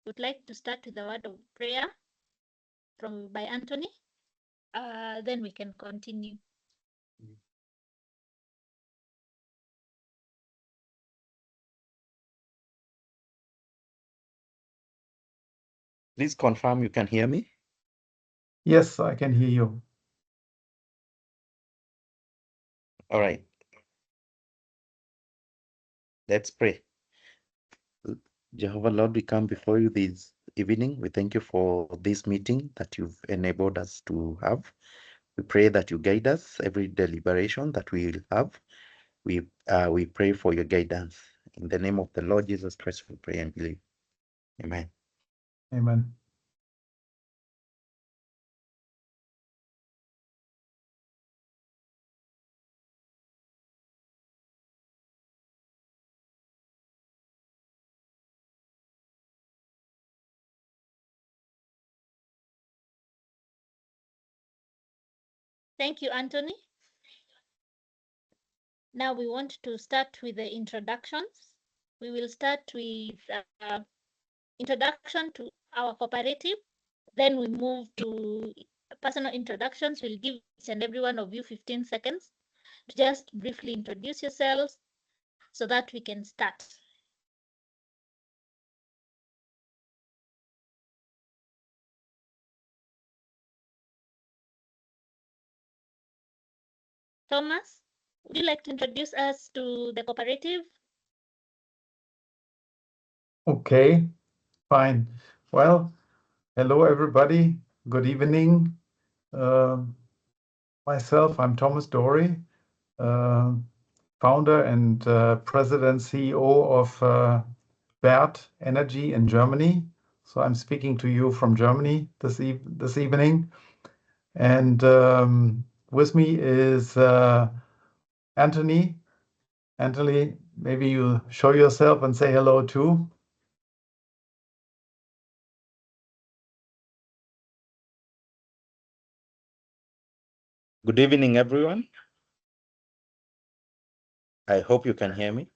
would like to start with a word of prayer by Anthony. Then we can continue. Please confirm you can hear me. Yes, I can hear you. All right. Let's pray. Jehovah Lord, we come before you this evening. We thank you for this meeting that you've enabled us to have. We pray that you guide us every deliberation that we will have. We pray for your guidance. In the name of the Lord Jesus Christ, we pray and believe. Amen. Amen. Thank you, Anthony. Now we want to start with the introductions. We will start with introduction to our cooperative. Then we move to personal introductions. We'll give each and every one of you 15 seconds to just briefly introduce yourselves so that we can start. Thomas, would you like to introduce us to the cooperative? Okay, fine. Well, hello everybody. Good evening. Myself, I'm Thomas Dory, founder and president CEO of BERT Energy in Germany. So I'm speaking to you from Germany this evening. And with me is Anthony. Anthony, maybe you show yourself and say hello too. Good evening, everyone. I hope you can hear me.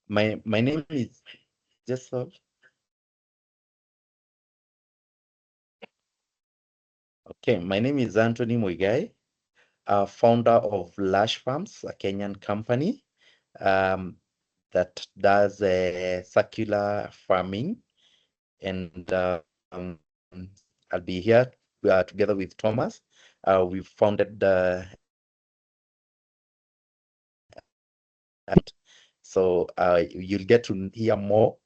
My name is Okay, my name is Anthony Muigai, founder of Lash Farms, a Kenyan company that does circular farming, and I'll be here together with Thomas. We founded so you'll get to hear more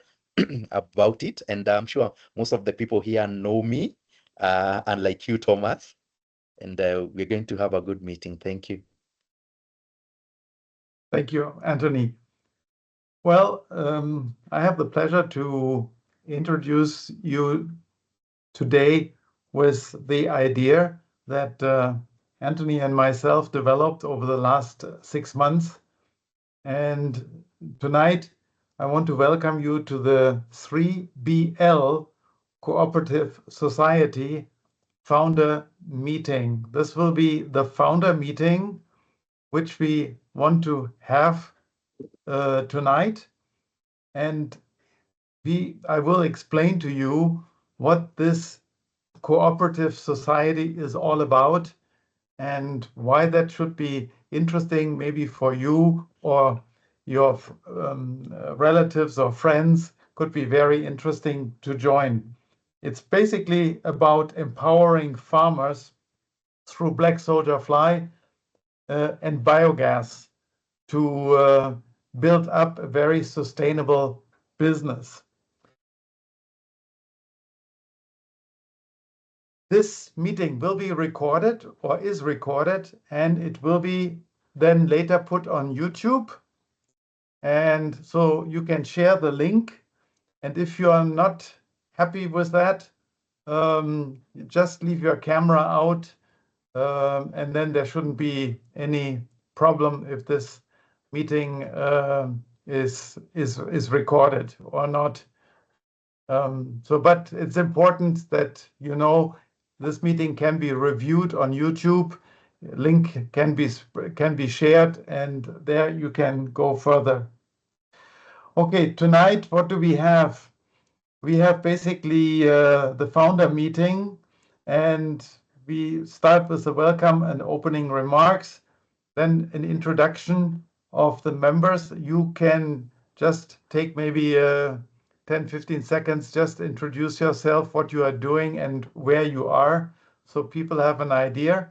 about it, and I'm sure most of the people here know me, unlike you, Thomas, and we're going to have a good meeting. Thank you. Thank you, Anthony. Well, I have the pleasure to introduce you today with the idea that Anthony and myself developed over the last 6 months. And tonight, I want to welcome you to the 3BL Cooperative Society founder meeting. This will be the founder meeting which we want to have tonight. And I will explain to you what this cooperative society is all about and why that should be interesting maybe for you or your relatives or friends. Could be very interesting to join. It's basically about empowering farmers through black soldier fly and biogas to build up a very sustainable business. This meeting will be recorded or is recorded, and it will be then later put on YouTube. And so you can share the link. And if you are not happy with that, just leave your camera out, and then there shouldn't be any problem if this meeting is recorded or not. But it's important that you know this meeting can be reviewed on YouTube. Link can be shared, and there you can go further. Okay, tonight, what do we have? We have basically the founder meeting, and we start with the welcome and opening remarks, then an introduction of the members. You can just take maybe 10, 15 seconds, just introduce yourself, what you are doing and where you are, so people have an idea.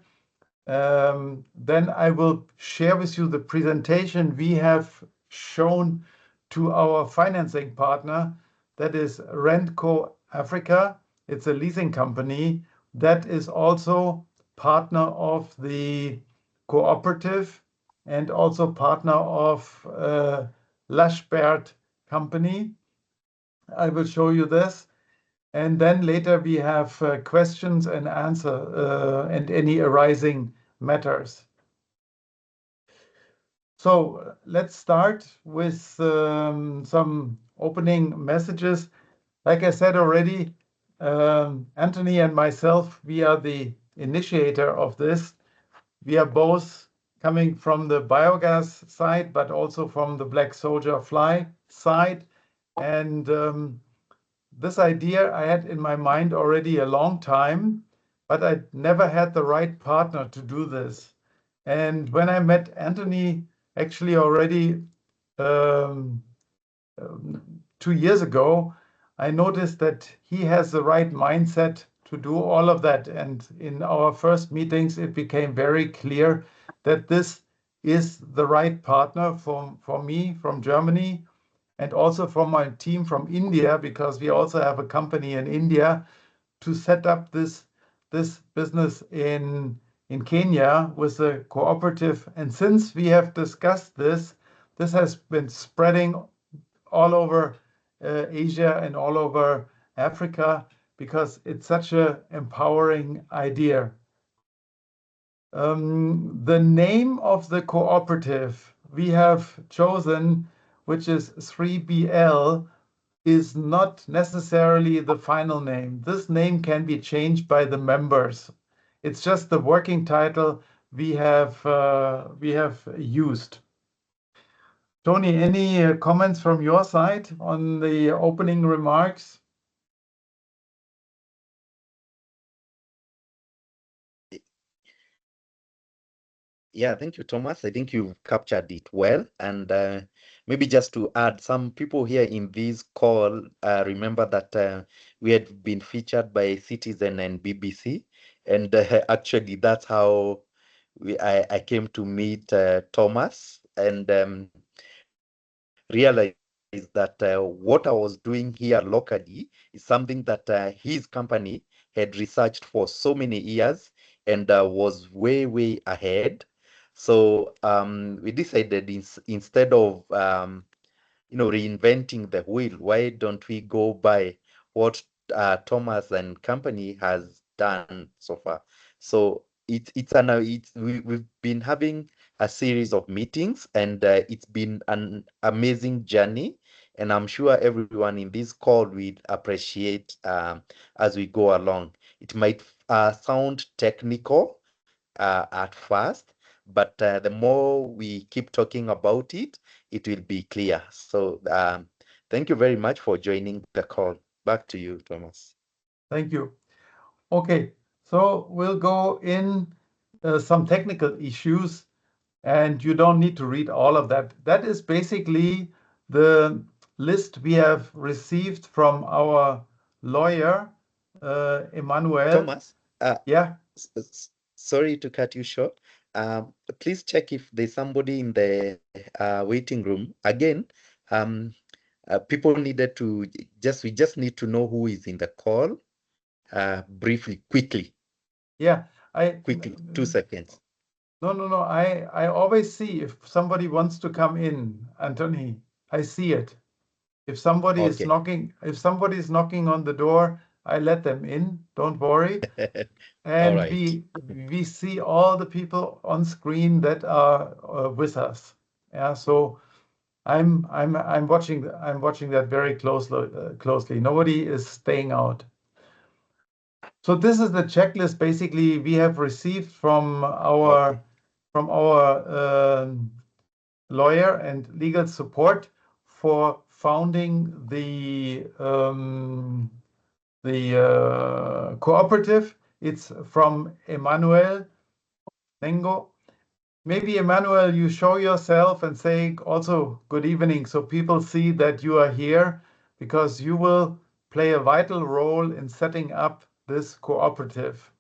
Then I will share with you the presentation we have shown to our financing partner, that is Rentco Africa. It's a leasing company that is also partner of the Cooperative and also partner of Lashbert company. I will show you this. And then later we have questions and answer and any arising matters. So let's start with some opening messages. Like I said already, Anthony and myself, we are the initiator of this. We are both coming from the biogas side, but also from the black soldier fly side. And this idea I had in my mind already a long time, but I never had the right partner to do this. And when I met Anthony, actually already 2 years ago, I noticed that he has the right mindset to do all of that. And in our first meetings, it became very clear that this is the right partner for me from Germany, and also from my team from India, because we also have a company in India, to set up this business in Kenya with a cooperative. And since we have discussed this has been spreading all over Asia and all over Africa, because it's such an empowering idea. The name of the cooperative we have chosen, which is 3BL, is not necessarily the final name. This name can be changed by the members. It's just the working title we have used. Tony, any comments from your side on the opening remarks? Yeah, thank you, Thomas. I think you've captured it well. And maybe just to add, some people here in this call remember that we had been featured by Citizen and BBC. And actually, that's how I came to meet Thomas and realized that what I was doing here locally is something that his company had researched for so many years and was way ahead. So we decided instead of reinventing the wheel, why don't we go by what Thomas and company has done so far? So we've been having a series of meetings, and it's been an amazing journey. And I'm sure everyone in this call will appreciate as we go along. It might sound technical at first, but the more we keep talking about it, it will be clear. So thank you very much for joining the call. Back to you, Thomas. Thank you. Okay, so we'll go in some technical issues, and you don't need to read all of that. That is basically the list we have received from our lawyer, Emmanuel. Thomas, Yeah. sorry to cut you short. Please check if there's somebody in the waiting room. Again, people needed to we just need to know who is in the call briefly, quickly. Yeah, Quickly, 2 seconds. No. I always see if somebody wants to come in, Anthony. I see it. If somebody is knocking, on the door, I let them in. Don't worry. And right. we see all the people on screen that are with us. Yeah, so I'm watching that very closely. Nobody is staying out. So this is the checklist basically we have received from our lawyer and legal support for founding the cooperative. It's from Emmanuel Nengo. Maybe Emmanuel, you show yourself and say also good evening, so people see that you are here, because you will play a vital role in setting up this cooperative.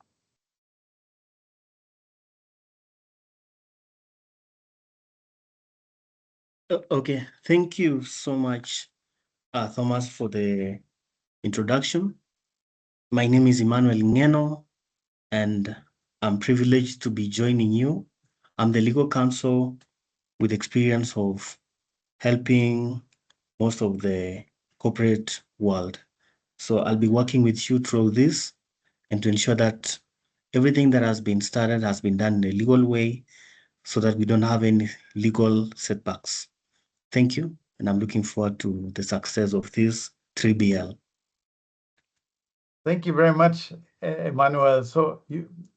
Okay, thank you so much, Thomas, for the introduction. My name is Emmanuel Ngeno, and I'm privileged to be joining you. I'm the legal counsel with experience of helping most of the corporate world. So I'll be working with you through this and to ensure that everything that has been started has been done in a legal way so that we don't have any legal setbacks. Thank you, and I'm looking forward to the success of this 3BL. Thank you very much, Emmanuel. So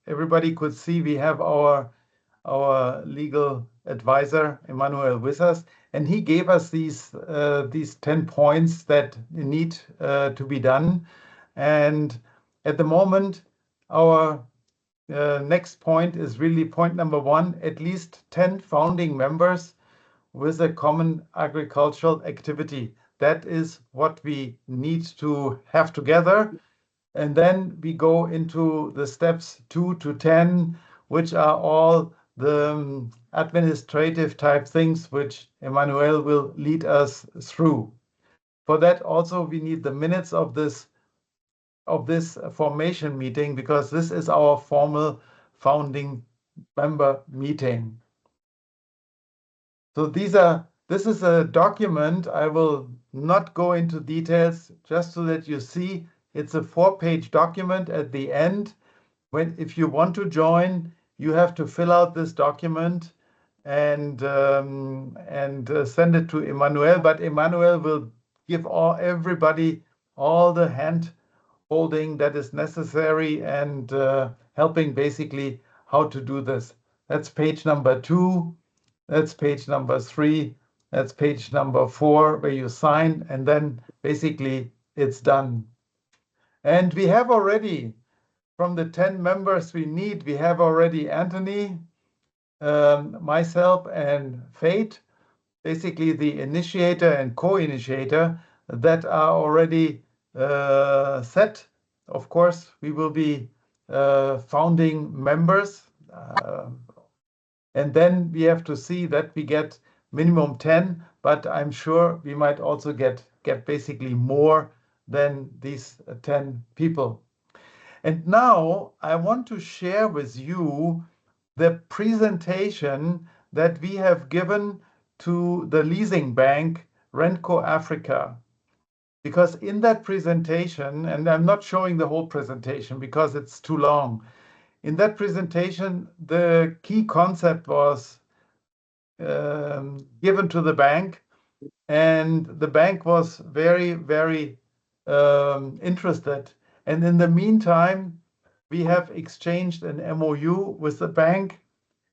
everybody could see we have our legal advisor, Emmanuel, with us, and he gave us these 10 points that need to be done. And at the moment, our next point is really point number 1, at least 10 founding members with a common agricultural activity. That is what we need to have together. And then we go into the steps 2 to 10, which are all the administrative type things which Emmanuel will lead us through. For that also we need the minutes of this formation meeting, because this is our formal founding member meeting. So this is a document. I will not go into details, just so that you see it's a 4-page document at the end. If you want to join, you have to fill out this document and send it to Emmanuel. But Emmanuel will give everybody all the hand holding that is necessary and helping basically how to do this. That's page number 2. That's page number 3. That's page number 4, where you sign, and then basically it's done. And we have already, from the 10 members we need, we have already Anthony, myself, and Fate, basically the initiator and co-initiator, that are already set. Of course, we will be founding members. And then we have to see that we get minimum 10, but I'm sure we might also get basically more than these 10 people. And now I want to share with you the presentation that we have given to the leasing bank, Renco Africa. Because in that presentation, and I'm not showing the whole presentation because it's too long, in that presentation, the key concept was given to the bank, and the bank was very, very interested. And in the meantime, we have exchanged an MOU with the bank,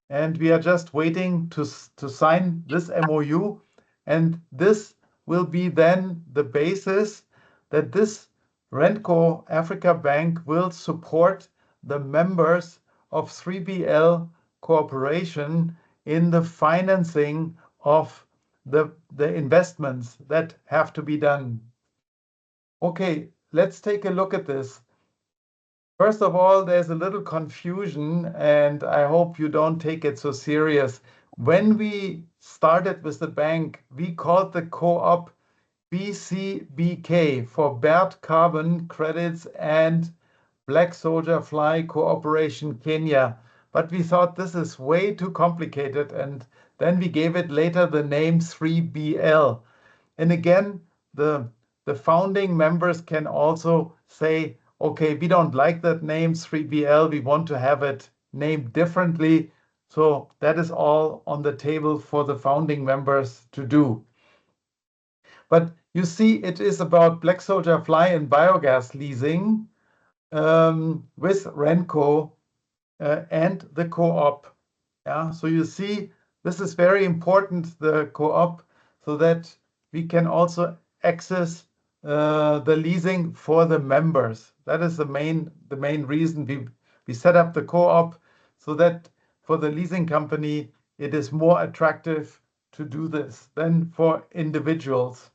and we are just waiting to sign this MOU. And this will be then the basis that this Renco Africa Bank will support the members of 3BL Corporation in the financing of the investments that have to be done. Okay, let's take a look at this. First of all, there's a little confusion, and I hope you don't take it so serious. When we started with the bank, we called the co-op BCBK for Bert Carbon Credits and Black Soldier Fly Cooperation Kenya. But we thought this is way too complicated, and then we gave it later the name 3BL. And again, the founding members can also say, okay, we don't like that name 3BL, we want to have it named differently. So that is all on the table for the founding members to do. But you see, it is about Black Soldier Fly and biogas leasing with Renco and the co-op. Yeah, so you see, this is very important, the co-op, so that we can also access the leasing for the members. That is the main reason we set up the co-op, so that for the leasing company, it is more attractive to do this than for individuals.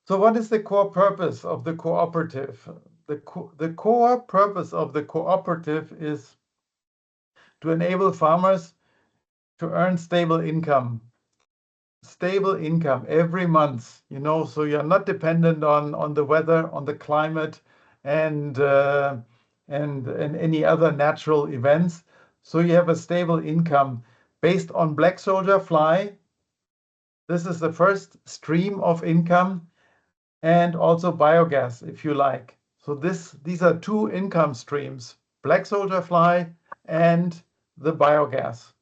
So what is the core purpose of the cooperative? The core purpose of the cooperative is to enable farmers to earn stable income every month, so you're not dependent on the weather, on the climate, and any other natural events. So you have a stable income based on black soldier fly. This is the first stream of income, and also biogas, if you like. So these are two income streams, black soldier fly and the biogas.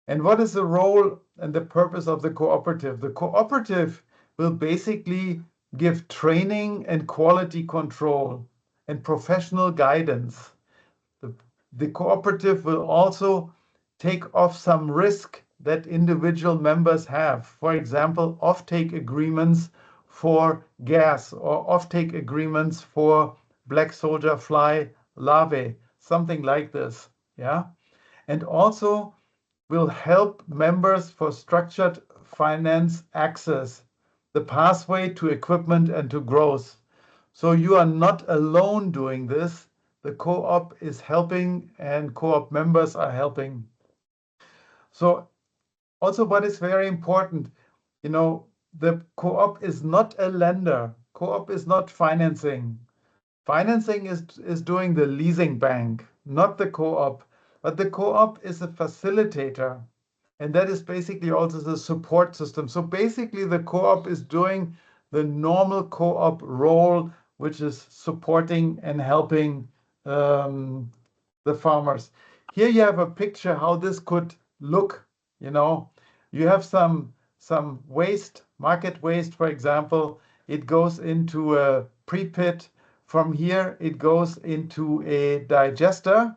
And what is the role and the purpose of the cooperative? The cooperative will basically give training and quality control and professional guidance. The cooperative will also take off some risk that individual members have. For example, offtake agreements for gas or offtake agreements for black soldier fly larvae, something like this. Yeah. And also will help members for structured finance access, the pathway to equipment and to growth. So you are not alone doing this. The co-op is helping and co-op members are helping. So also what is very important, the co-op is not a lender. Co-op is not financing. Financing is doing the leasing bank, not the co-op. But the co-op is a facilitator. And that is basically also the support system. So basically the co-op is doing the normal co-op role, which is supporting and helping the farmers. Here you have a picture how this could look. You have some waste, market waste, for example. It goes into a pre-pit. From here, it goes into a digester.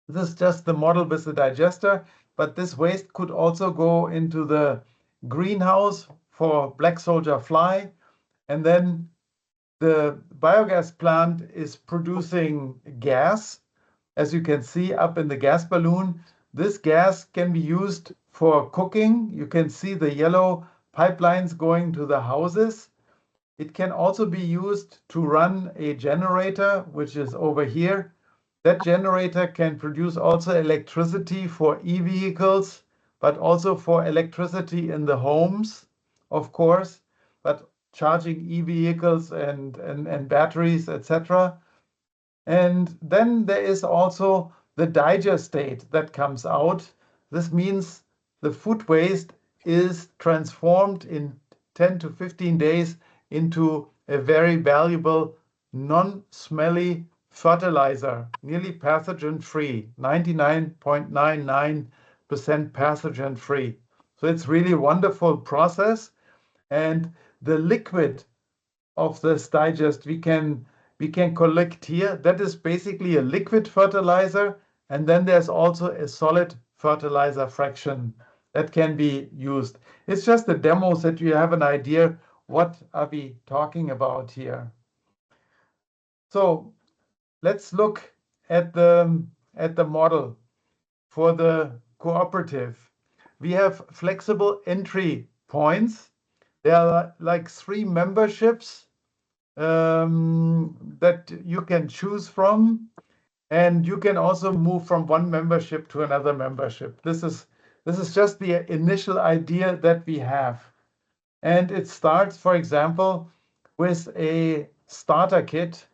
This is just the model with the digester, but this waste could also go into the greenhouse for black soldier fly. And then the biogas plant is producing gas, as you can see up in the gas balloon. This gas can be used for cooking. You can see the yellow pipelines going to the houses. It can also be used to run a generator, which is over here. That generator can produce also electricity for e-vehicles, but also for electricity in the homes, of course, but charging e-vehicles and batteries, etc. And then there is also the digestate that comes out. This means the food waste is transformed in 10 to 15 days into a very valuable, non-smelly fertilizer, nearly pathogen-free, 99.99% pathogen-free. So it's really a wonderful process. And the liquid of this digest we can collect here. That is basically a liquid fertilizer. And then there's also a solid fertilizer fraction that can be used. It's just a demo so that you have an idea what are we talking about here. So let's look at the model for the cooperative. We have flexible entry points. There are like 3 memberships that you can choose from, and you can also move from one membership to another membership. This is just the initial idea that we have. And it starts, for example, with a starter kit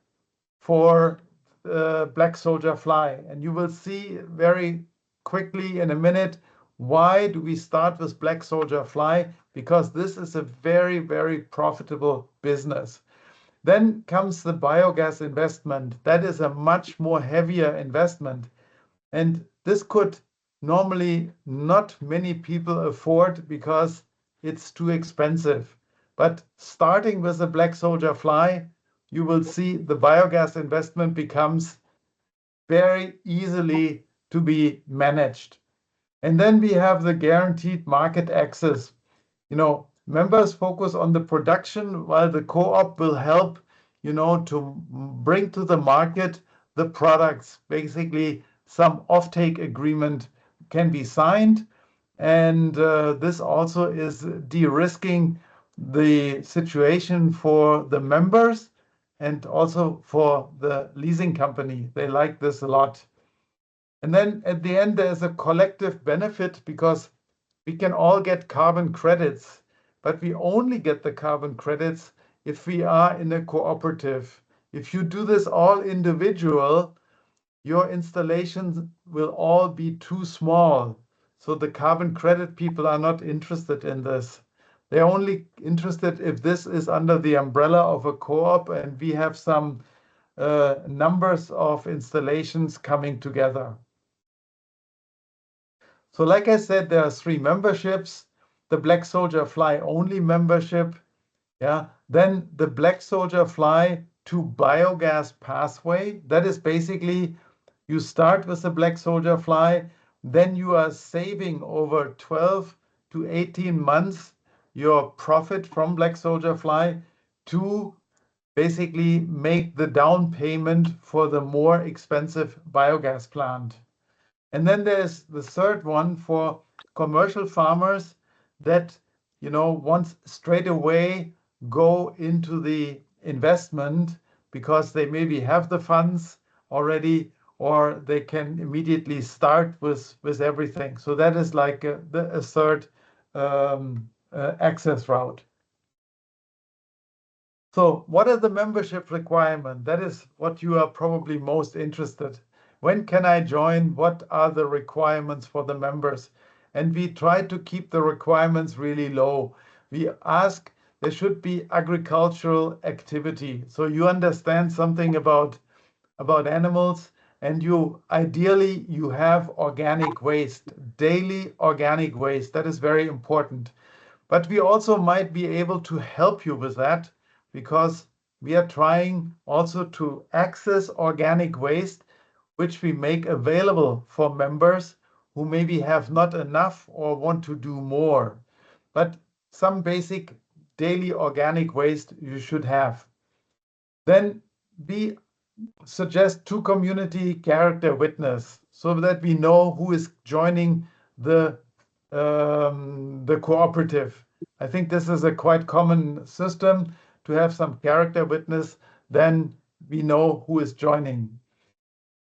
for black soldier fly. And you will see very quickly in a minute, why do we start with black soldier fly? Because this is a very, very profitable business. Then comes the biogas investment. That is a much more heavier investment. And this could normally not many people afford because it's too expensive. But starting with the black soldier fly, you will see the biogas investment becomes very easily to be managed. And then we have the guaranteed market access. members focus on the production while the co-op will help, to bring to the market the products. Basically, some offtake agreement can be signed. And this also is de-risking the situation for the members and also for the leasing company. They like this a lot. And then at the end, there's a collective benefit because we can all get carbon credits, but we only get the carbon credits if we are in a cooperative. If you do this all individual, your installations will all be too small. So the carbon credit people are not interested in this. They're only interested if this is under the umbrella of a co-op and we have some numbers of installations coming together. So like I said, there are 3 memberships. The Black Soldier Fly only membership. Then the Black Soldier Fly to biogas pathway. That is basically you start with the Black Soldier Fly, then you are saving over 12 to 18 months your profit from Black Soldier Fly to basically make the down payment for the more expensive biogas plant. And then there's the third one for commercial farmers that, want straight away go into the investment because they maybe have the funds already or they can immediately start with everything. So that is like a third access route. So what are the membership requirements? That is what you are probably most interested. When can I join? What are the requirements for the members? And we try to keep the requirements really low. We ask there should be agricultural activity. So you understand something about animals, and you ideally you have organic waste, daily organic waste. That is very important. But we also might be able to help you with that because we are trying also to access organic waste, which we make available for members who maybe have not enough or want to do more. But some basic daily organic waste you should have. Then we suggest 2 community character witness so that we know who is joining the cooperative. I think this is a quite common system to have some character witness, then we know who is joining.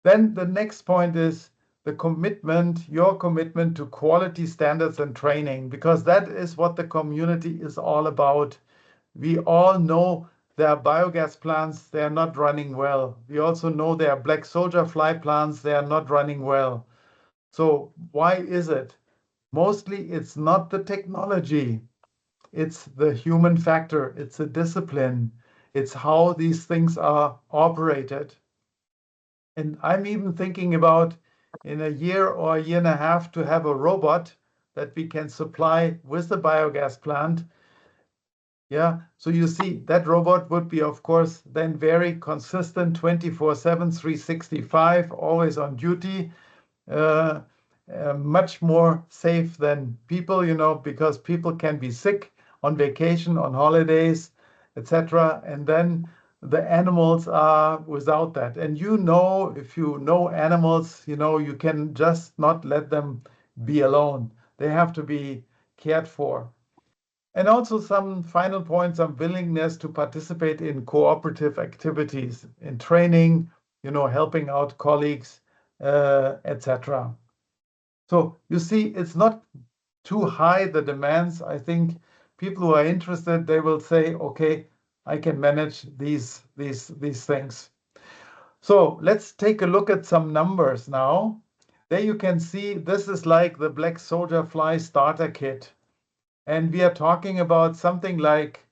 Then the next point is the commitment, your commitment to quality standards and training, because that is what the community is all about. We all know there are biogas plants, they are not running well. We also know there are Black Soldier Fly plants, they are not running well. So why is it? Mostly it's not the technology, it's the human factor, it's a discipline, it's how these things are operated. And I'm even thinking about in a year or a year and a half to have a robot that we can supply with the biogas plant. So you see that robot would be, of course, then very consistent 24/7, 365, always on duty. Much more safe than people, because people can be sick on vacation, on holidays, etc. And then the animals are without that. And if you know animals, you can just not let them be alone. They have to be cared for. And also some final points on willingness to participate in cooperative activities, in training, helping out colleagues, etc. So you see, it's not too high, the demands. I think people who are interested, they will say, okay, I can manage these things. So let's take a look at some numbers now. There you can see this is like the Black Soldier Fly starter kit. And we are talking about something like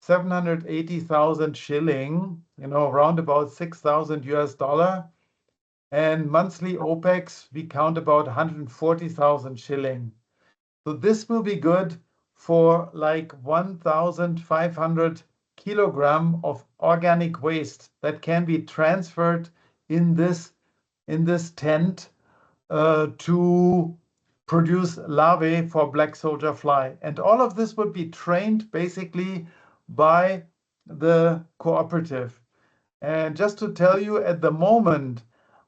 780,000 shilling, around about 6,000 US dollar. And monthly OPEX, we count about 140,000 shilling. So this will be good for like 1,500 kilogram of organic waste that can be transferred in this tent to produce larvae for black soldier fly. And all of this would be trained basically by the cooperative. And just to tell you, at the moment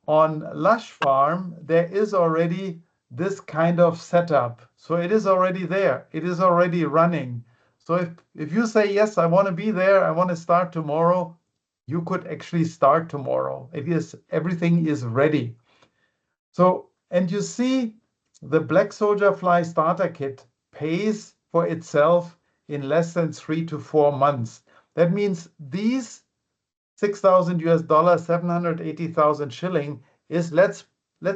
on Lush Farm, there is already this kind of setup. So it is already there. It is already running. So if you say, yes, I want to be there, I want to start tomorrow, you could actually start tomorrow. Everything is ready. So, and you see, the black soldier fly starter kit pays for itself in less than 3 to 4 months. That means these $6,000, 780,000 shilling is, let's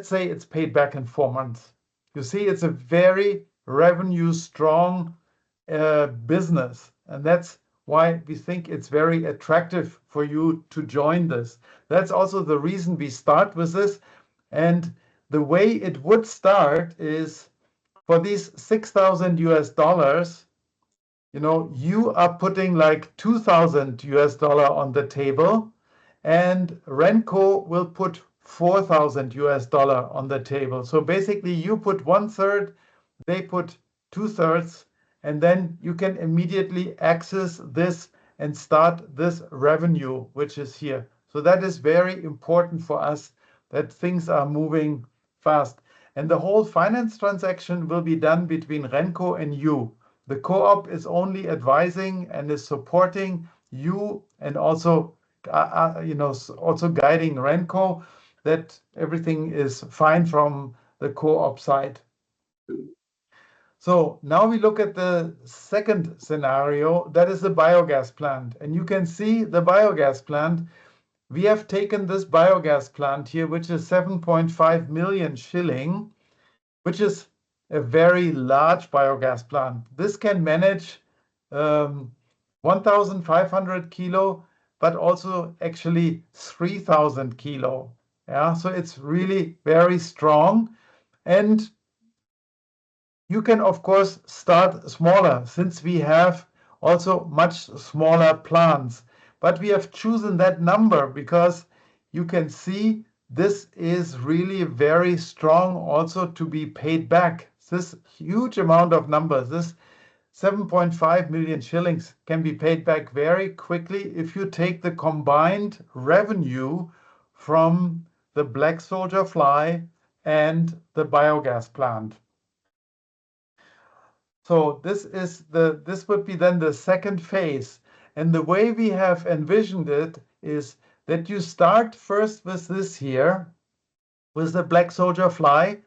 say it's paid back in 4 months. You see, it's a very revenue strong business, and that's why we think it's very attractive for you to join this. That's also the reason we start with this. And the way it would start is for these $6,000, you are putting like $2,000 on the table, and Renko will put $4,000 on the table. So basically, you put 1/3, they put 2/3, and then you can immediately access this and start this revenue, which is here. So that is very important for us, that things are moving fast. And the whole finance transaction will be done between Renko and you. The co-op is only advising and is supporting you, and also also guiding Renko that everything is fine from the co-op side. So now we look at the second scenario, that is the biogas plant. And you can see the biogas plant. We have taken this biogas plant here, which is 7.5 million shilling, which is a very large biogas plant. This can manage 1,500 kilo, but also actually 3,000 kilo. Yeah, so it's really very strong. And you can, of course, start smaller, since we have also much smaller plants. But we have chosen that number because you can see this is really very strong also to be paid back. This huge amount of numbers, this 7.5 million shillings can be paid back very quickly if you take the combined revenue from the black soldier fly and the biogas plant. So this would be then the second phase. And the way we have envisioned it is that you start first with this here, with the black soldier fly.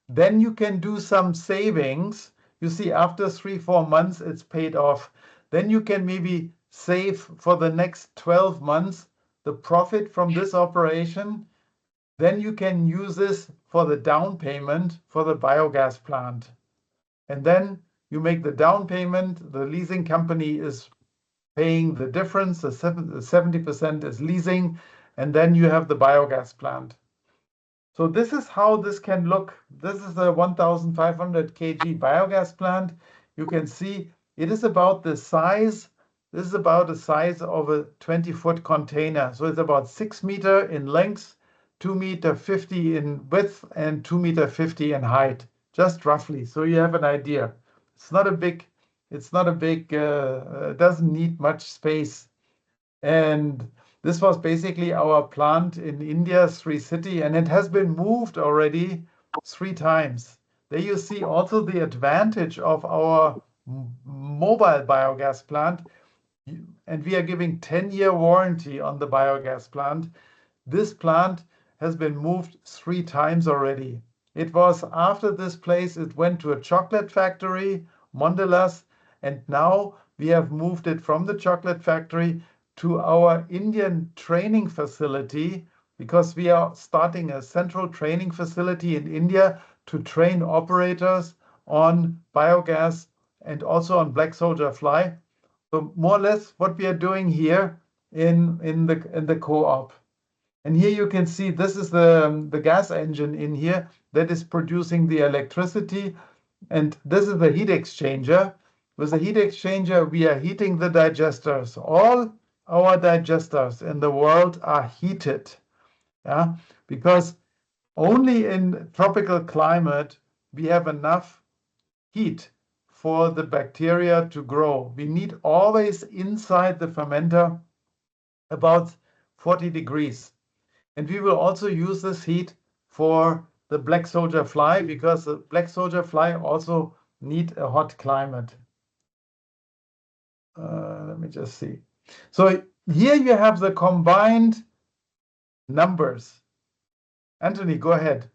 Then you can do some savings. You see, after 3-4 months, it's paid off. Then you can maybe save for the next 12 months the profit from this operation. Then you can use this for the down payment for the biogas plant. And then you make the down payment. The leasing company is paying the difference. The 70% is leasing. And then you have the biogas plant. So this is how this can look. This is a 1,500 kg biogas plant. You can see it is about the size. This is about the size of a 20-foot container. So it's about 6 meters in length, 2.50 meters in width, and 2.50 meters in height, just roughly. So you have an idea. It doesn't need much space. And this was basically our plant in India, Sri City, and it has been moved already 3 times. There you see also the advantage of our mobile biogas plant, and we are giving 10-year warranty on the biogas plant. This plant has been moved 3 times already. It was after this place, it went to a chocolate factory, Mondelez, and now we have moved it from the chocolate factory to our Indian training facility, because we are starting a central training facility in India to train operators on biogas and also on black soldier fly. So more or less what we are doing here in the co-op. And here you can see this is the gas engine in here that is producing the electricity. And this is the heat exchanger. With the heat exchanger, we are heating the digesters. All our digesters in the world are heated, yeah, because only in tropical climate we have enough heat for the bacteria to grow. We need always inside the fermenter about 40 degrees. And we will also use this heat for the black soldier fly, because the black soldier fly also need a hot climate. Let me just see. So here you have the combined numbers. Anthony, go ahead.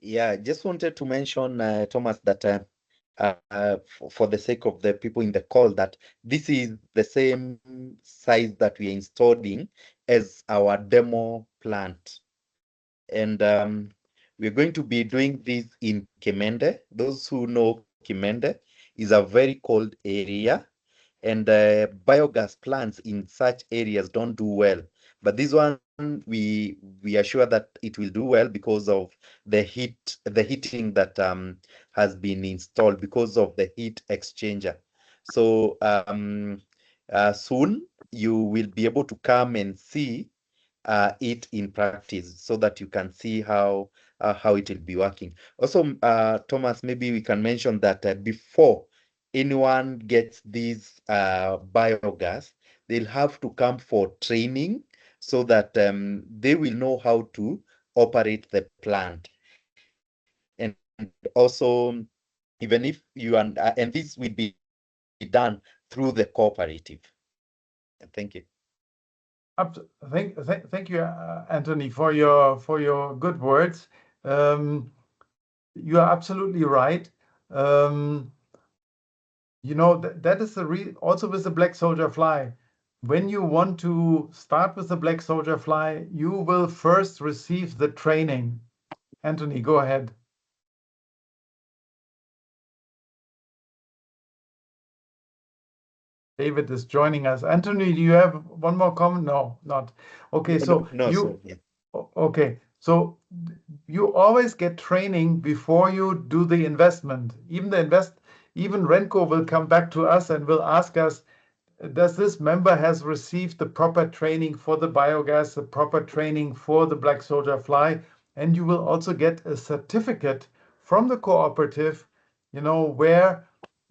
Yeah, just wanted to mention, Thomas, that for the sake of the people in the call, that this is the same size that we are installing as our demo plant. And we're going to be doing this in Kimende. Those who know Kimende is a very cold area, and biogas plants in such areas don't do well. But this one, we are sure that it will do well because of the heating that has been installed because of the heat exchanger. So soon you will be able to come and see it in practice, so that you can see how it will be working. Also, Thomas, maybe we can mention that before anyone gets this biogas, they'll have to come for training, so that they will know how to operate the plant. And also, even if you and this will be done through the cooperative. Thank you. Thank you, Anthony, for your good words. You are absolutely right. You know, that is also with the black soldier fly. When you want to start with the black soldier fly, you will first receive the training. Anthony, go ahead. David is joining us. Anthony, do you have one more comment? No, not. Okay, so No, you, sir, yeah. okay, so you always get training before you do the investment. Even Renko will come back to us and will ask us, does this member has received the proper training for the biogas, the proper training for the black soldier fly, and you will also get a certificate from the cooperative, you know, where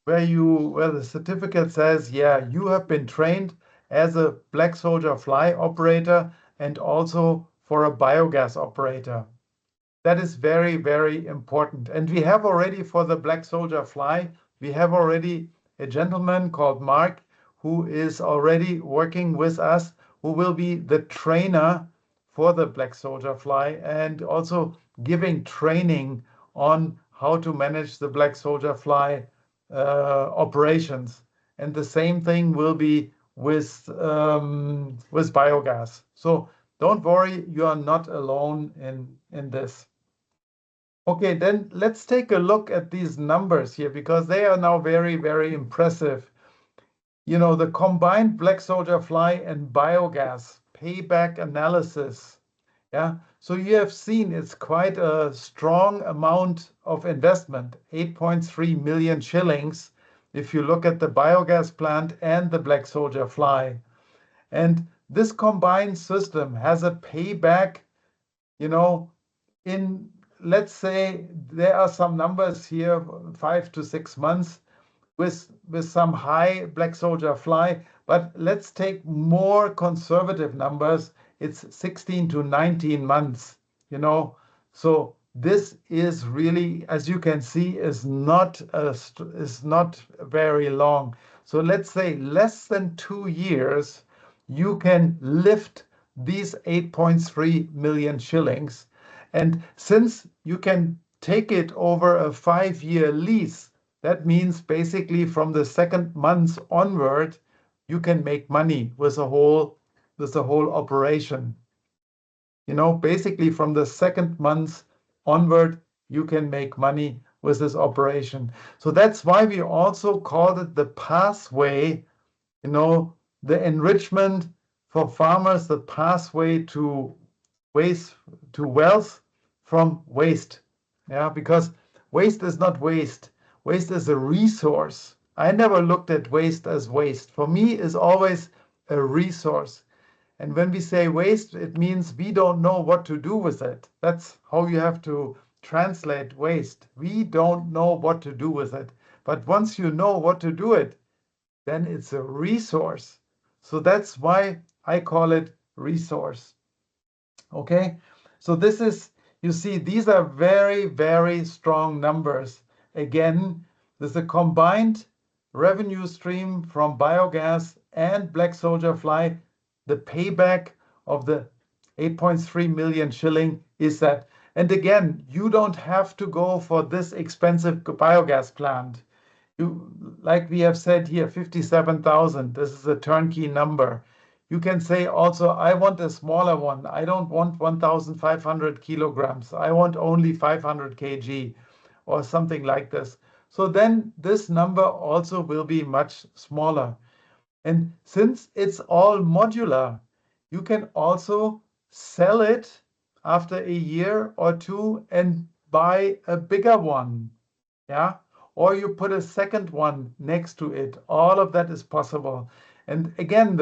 the certificate says, yeah, you have been trained as a black soldier fly operator and also for a biogas operator. That is very, very important. And we have already, for the black soldier fly, we have already a gentleman called Mark who is already working with us, who will be the trainer for the black soldier fly and also giving training on how to manage the black soldier fly operations. And the same thing will be with biogas. So don't worry, you are not alone in this. Okay, then let's take a look at these numbers here, because they are now very, very impressive. You know, the combined black soldier fly and biogas payback analysis. Yeah, so you have seen it's quite a strong amount of investment, 8.3 million shillings, if you look at the biogas plant and the black soldier fly. And this combined system has a payback, you know, in, let's say there are some numbers here, 5 to 6 months with some high black soldier fly, but let's take more conservative numbers. It's 16 to 19 months, you know. So this is really, as you can see, is not very long. So let's say less than 2 years, you can lift these 8.3 million shillings. And since you can take it over a 5-year lease, that means basically from the second month onward, you can make money with the whole operation. You know, basically from the second month onward, you can make money with this operation. So that's why we also called it the pathway, you know, the enrichment for farmers, the pathway to wealth from waste. Yeah, because waste is not waste. Waste is a resource. I never looked at waste as waste. For me, it's always a resource. And when we say waste, it means we don't know what to do with it. That's how you have to translate waste. We don't know what to do with it. But once you know what to do it, then it's a resource. So that's why I call it resource. Okay, so this is, you see, these are very, very strong numbers. Again, there's a combined revenue stream from biogas and black soldier fly. The payback of the 8.3 million shilling is that. And again, you don't have to go for this expensive biogas plant. Like we have said here, 57,000, this is a turnkey number. You can say also, I want a smaller one. I don't want 1,500 kilograms. I want only 500 kg or something like this. So then this number also will be much smaller. And since it's all modular, you can also sell it after a year or two and buy a bigger one. Yeah, or you put a second one next to it. All of that is possible. And again,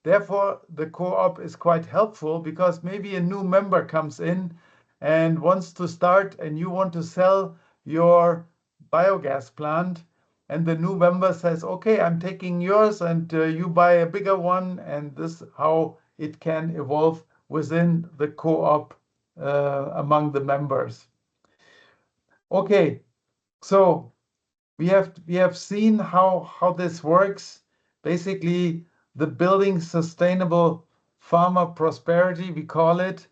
therefore the co-op is quite helpful, because maybe a new member comes in and wants to start, and you want to sell your biogas plant, and the new member says, okay, I'm taking yours, and you buy a bigger one, and this is how it can evolve within the co-op among the members. Okay, so we have seen how this works. Basically, the building sustainable farmer prosperity, we call it.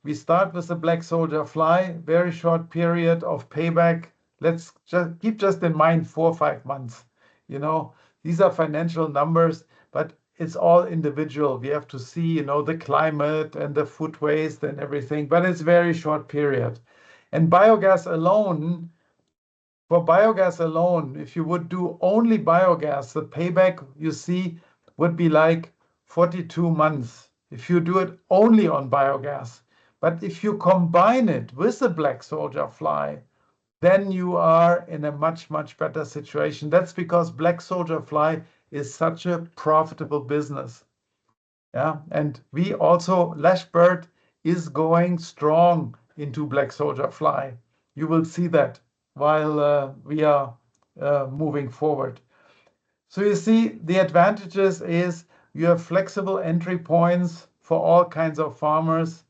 We start with the black soldier fly, very short period of payback. Let's just keep in mind 4 or 5 months. You know, these are financial numbers, but it's all individual. We have to see, you know, the climate and the food waste and everything, but it's very short period. And biogas alone, for biogas alone, if you would do only biogas, the payback you see would be like 42 months if you do it only on biogas. But if you combine it with the black soldier fly, then you are in a much, much better situation. That's because black soldier fly is such a profitable business. Yeah, and we also, Lashbird is going strong into black soldier fly. You will see that while we are moving forward. So you see, the advantages is you have flexible entry points for all kinds of farmers.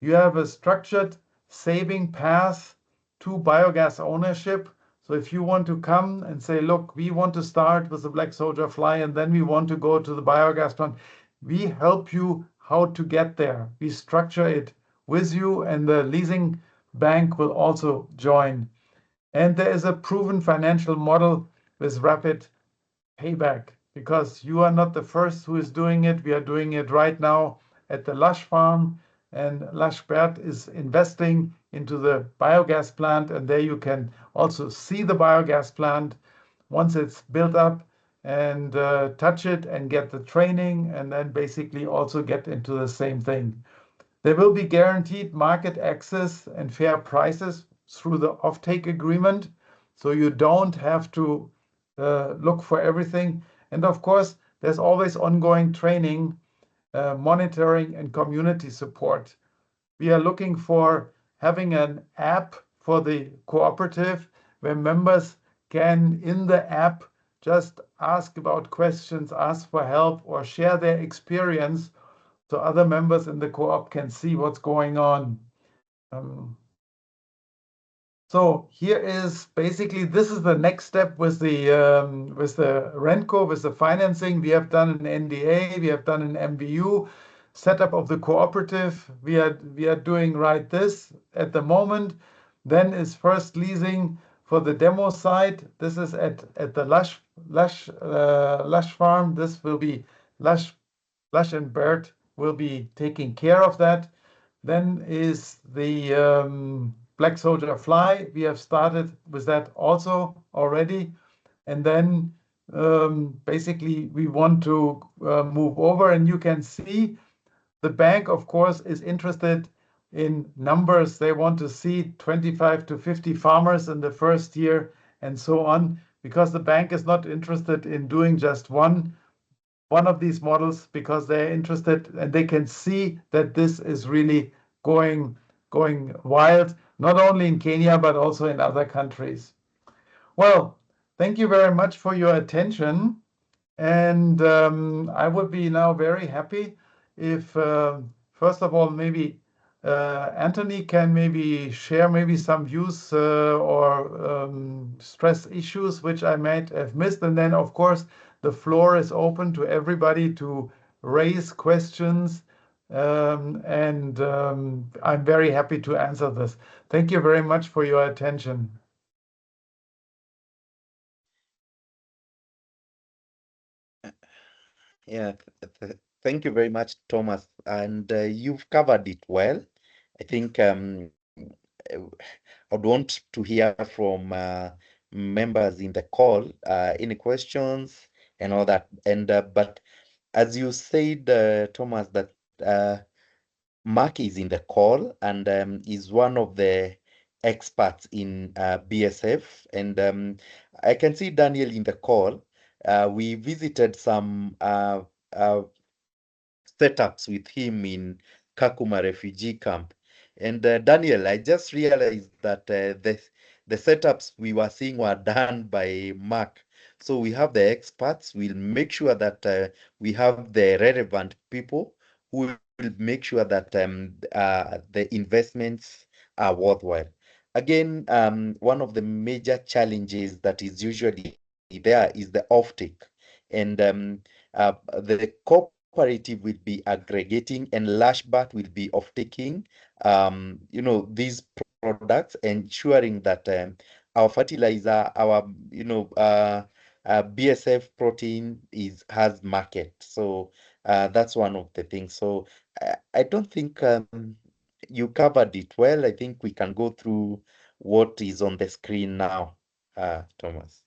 You have a structured saving path to biogas ownership. So if you want to come and say, look, we want to start with the black soldier fly, and then we want to go to the biogas plant, we help you how to get there. We structure it with you, and the leasing bank will also join. And there is a proven financial model with rapid payback, because you are not the first who is doing it. We are doing it right now at the Lush farm, and Lashbert is investing into the biogas plant, and there you can also see the biogas plant once it's built up, and touch it and get the training, and then basically also get into the same thing. There will be guaranteed market access and fair prices through the offtake agreement, so you don't have to look for everything. And of course, there's always ongoing training, monitoring, and community support. We are looking for having an app for the cooperative where members can, in the app, just ask about questions, ask for help, or share their experience, so other members in the co-op can see what's going on. So here is basically, this is the next step with the Renco, with the financing. We have done an NDA, we have done an MBU, setup of the cooperative. We are doing right this at the moment. Then is first leasing for the demo site. This is at the Lush farm. This will be Lush and Bert will be taking care of that. Then is the black soldier fly. We have started with that also already. And then basically we want to move over, and you can see the bank, of course, is interested in numbers. They want to see 25 to 50 farmers in the first year and so on, because the bank is not interested in doing just one of these models, because they're interested and they can see that this is really going going wild, not only in Kenya, but also in other countries. Well, thank you very much for your attention. And I would be now very happy if, first of all, maybe Anthony can maybe share maybe some views or stress issues which I might have missed. And then, of course, the floor is open to everybody to raise questions. And I'm very happy to answer this. Thank you very much for your attention. Yeah, thank you very much, Thomas. And you've covered it well. I think I would want to hear from members in the call, any questions and all that. And but as you said, Thomas, that Mark is in the call and is one of the experts in BSF. And I can see Daniel in the call. We visited some setups with him in Kakuma refugee camp. And Daniel, I just realized that the setups we were seeing were done by Mark. So we have the experts. We'll make sure that we have the relevant people who will make sure that the investments are worthwhile. Again, one of the major challenges that is usually there is the offtake. And the Cooperative will be aggregating and Lashbat will be off-taking, these products, ensuring that our fertilizer, our, BSF protein has market. So that's one of the things. So I don't think you covered it well. I think we can go through what is on the screen now, Thomas.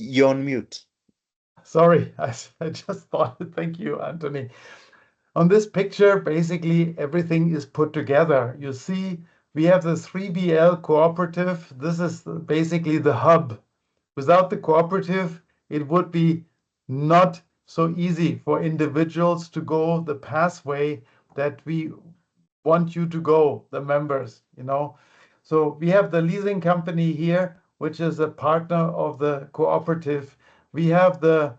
You're on mute. Sorry, I just thought, thank you, Anthony. On this picture, basically everything is put together. You see, we have the 3BL cooperative. This is basically the hub. Without the cooperative, it would be not so easy for individuals to go the pathway that we want you to go, the members, So we have the leasing company here, which is a partner of the cooperative. We have the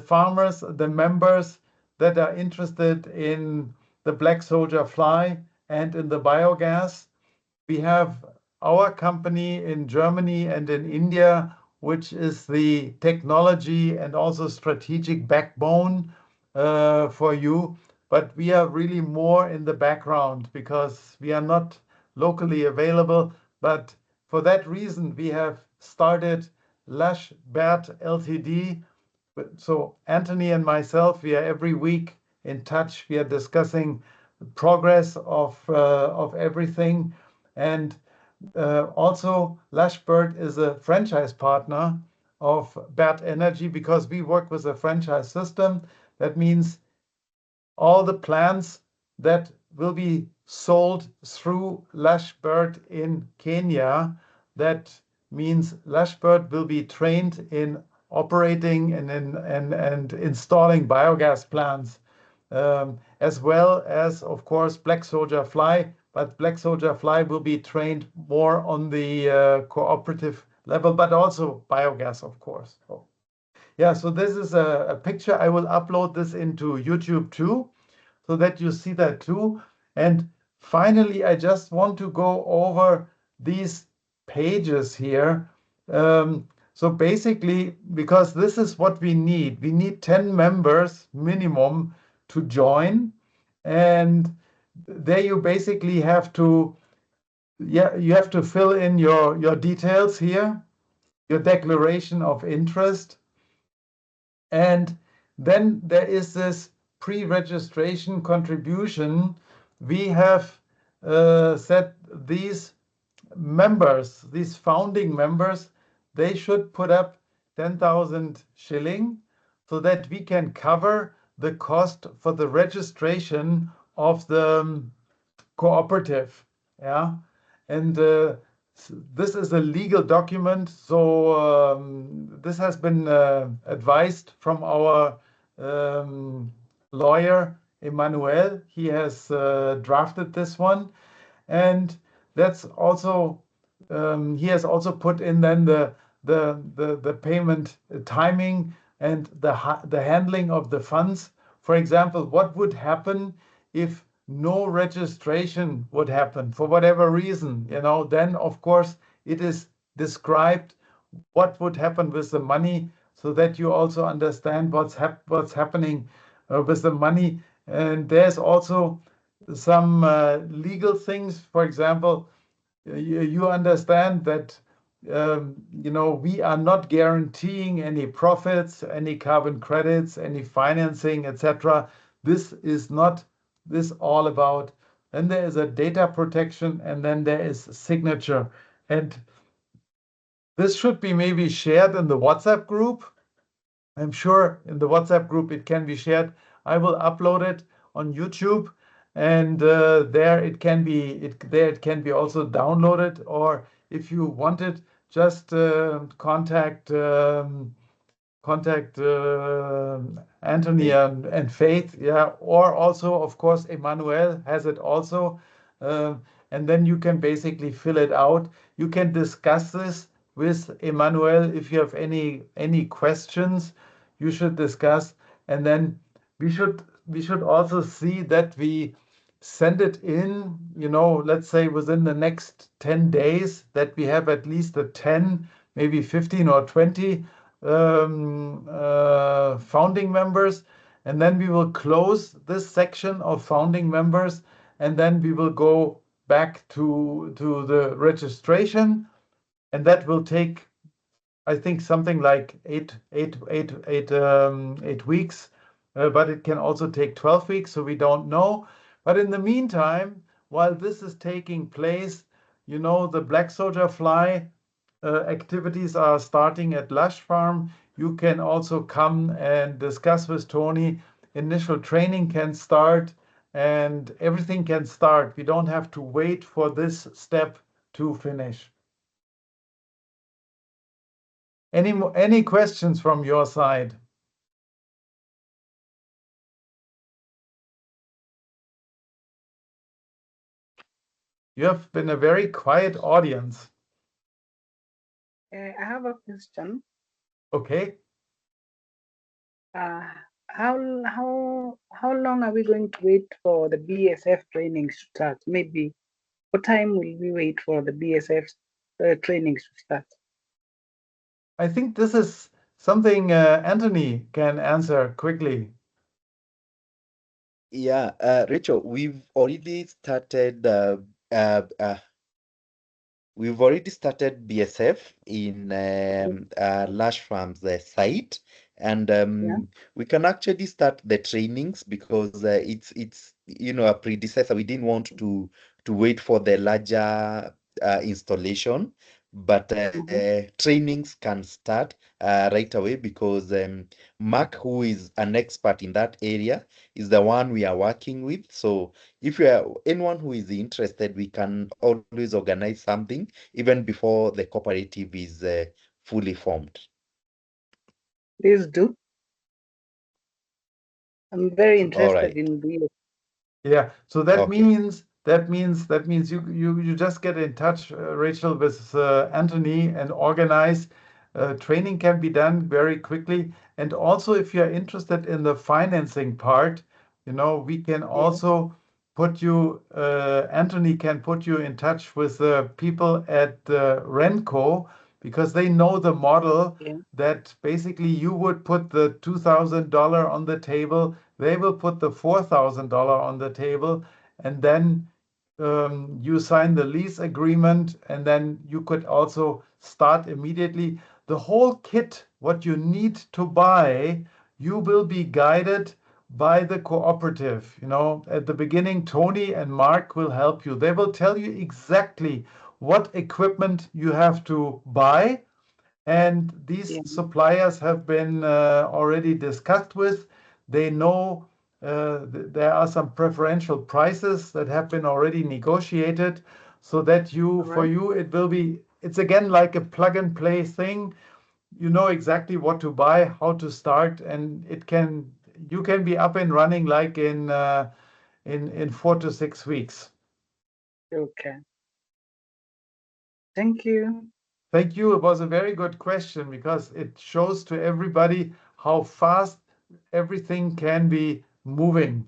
farmers, the members that are interested in the black soldier fly and in the biogas. We have our company in Germany and in India, which is the technology and also strategic backbone for you. But we are really more in the background because we are not locally available. But for that reason, we have started Lashbert Ltd. So Anthony and myself, we are every week in touch. We are discussing the progress of everything. And also, Lashbert is a franchise partner of Bert Energy because we work with a franchise system. That means all the plants that will be sold through Lashbert in Kenya. That means Lashbert will be trained in operating and installing biogas plants, as well as, of course, Black Soldier Fly. But Black Soldier Fly will be trained more on the cooperative level, but also biogas, of course. Yeah, so this is a picture. I will upload this into YouTube too, so that you see that too. And finally, I just want to go over these pages here. So basically, because this is what we need 10 members minimum to join. And there you basically have to, you have to fill in your details here, your declaration of interest. And then there is this pre-registration contribution. We have said these members, these founding members, they should put up 10,000 shilling so that we can cover the cost for the registration of the cooperative. Yeah. And this is a legal document. So this has been advised from our lawyer, Emmanuel. He has drafted this one. And that's also, he has also put in then the payment timing and the handling of the funds. For example, what would happen if no registration would happen for whatever reason, then of course it is described what would happen with the money, so that you also understand what's happening with the money. And there's also some legal things. For example, you understand that we are not guaranteeing any profits, any carbon credits, any financing, etc. This is not this all about. Then there is a data protection, and then there is signature. And this should be maybe shared in the WhatsApp group. I'm sure in the WhatsApp group it can be shared. I will upload it on YouTube, and there it can be also downloaded. Or if you want it, just contact Anthony and Faith, yeah, or also of course Emmanuel has it also, and then you can basically fill it out. You can discuss this with Emmanuel if you have any questions. You should discuss, and then we should also see that we send it in, let's say within the next 10 days, that we have at least a 10, maybe 15 or 20 founding members. And then we will close this section of founding members, and then we will go back to the registration, and that will take, I think, something like 8 weeks, but it can also take 12 weeks, so we don't know. But in the meantime, while this is taking place, the black soldier fly activities are starting at Lush Farm. You can also come and discuss with Tony. Initial training can start, and everything can start. We don't have to wait for this step to finish. Any questions from your side? You have been a very quiet audience. I have a question. Okay. How long are we going to wait for the BSF trainings to start? Maybe what time will we wait for the BSF trainings to start? I think this is something Anthony can answer quickly. Yeah, Rachel, we've already started BSF in Lush Farm's site, and we can actually start the trainings because it's a predecessor. We didn't want to wait for the larger installation, but trainings can start right away because Mark, who is an expert in that area, is the one we are working with. So if you are anyone who is interested, we can always organize something even before the cooperative is fully formed. Please do. I'm very interested right. in BSF. Yeah, so that Okay. means you just get in touch, Rachel, with Anthony and organize. Training can be done very quickly, and also if you're interested in the financing part, we can also put you. Anthony can put you in touch with the people at Renco, because they know the model. That basically you would put the $2,000 on the table. They will put the $4,000 on the table, and then you sign the lease agreement, and then you could also start immediately. The whole kit, what you need to buy, you will be guided by the cooperative. At the beginning, Tony and Mark will help you. They will tell you exactly what equipment you have to buy. And these suppliers have been already discussed with. They know there are some preferential prices that have been already negotiated, so that for you, it's again like a plug and play thing. You know exactly what to buy, how to start, and you can be up and running like in 4 to 6 weeks. Okay. Thank you. Thank you. It was a very good question because it shows to everybody how fast everything can be moving.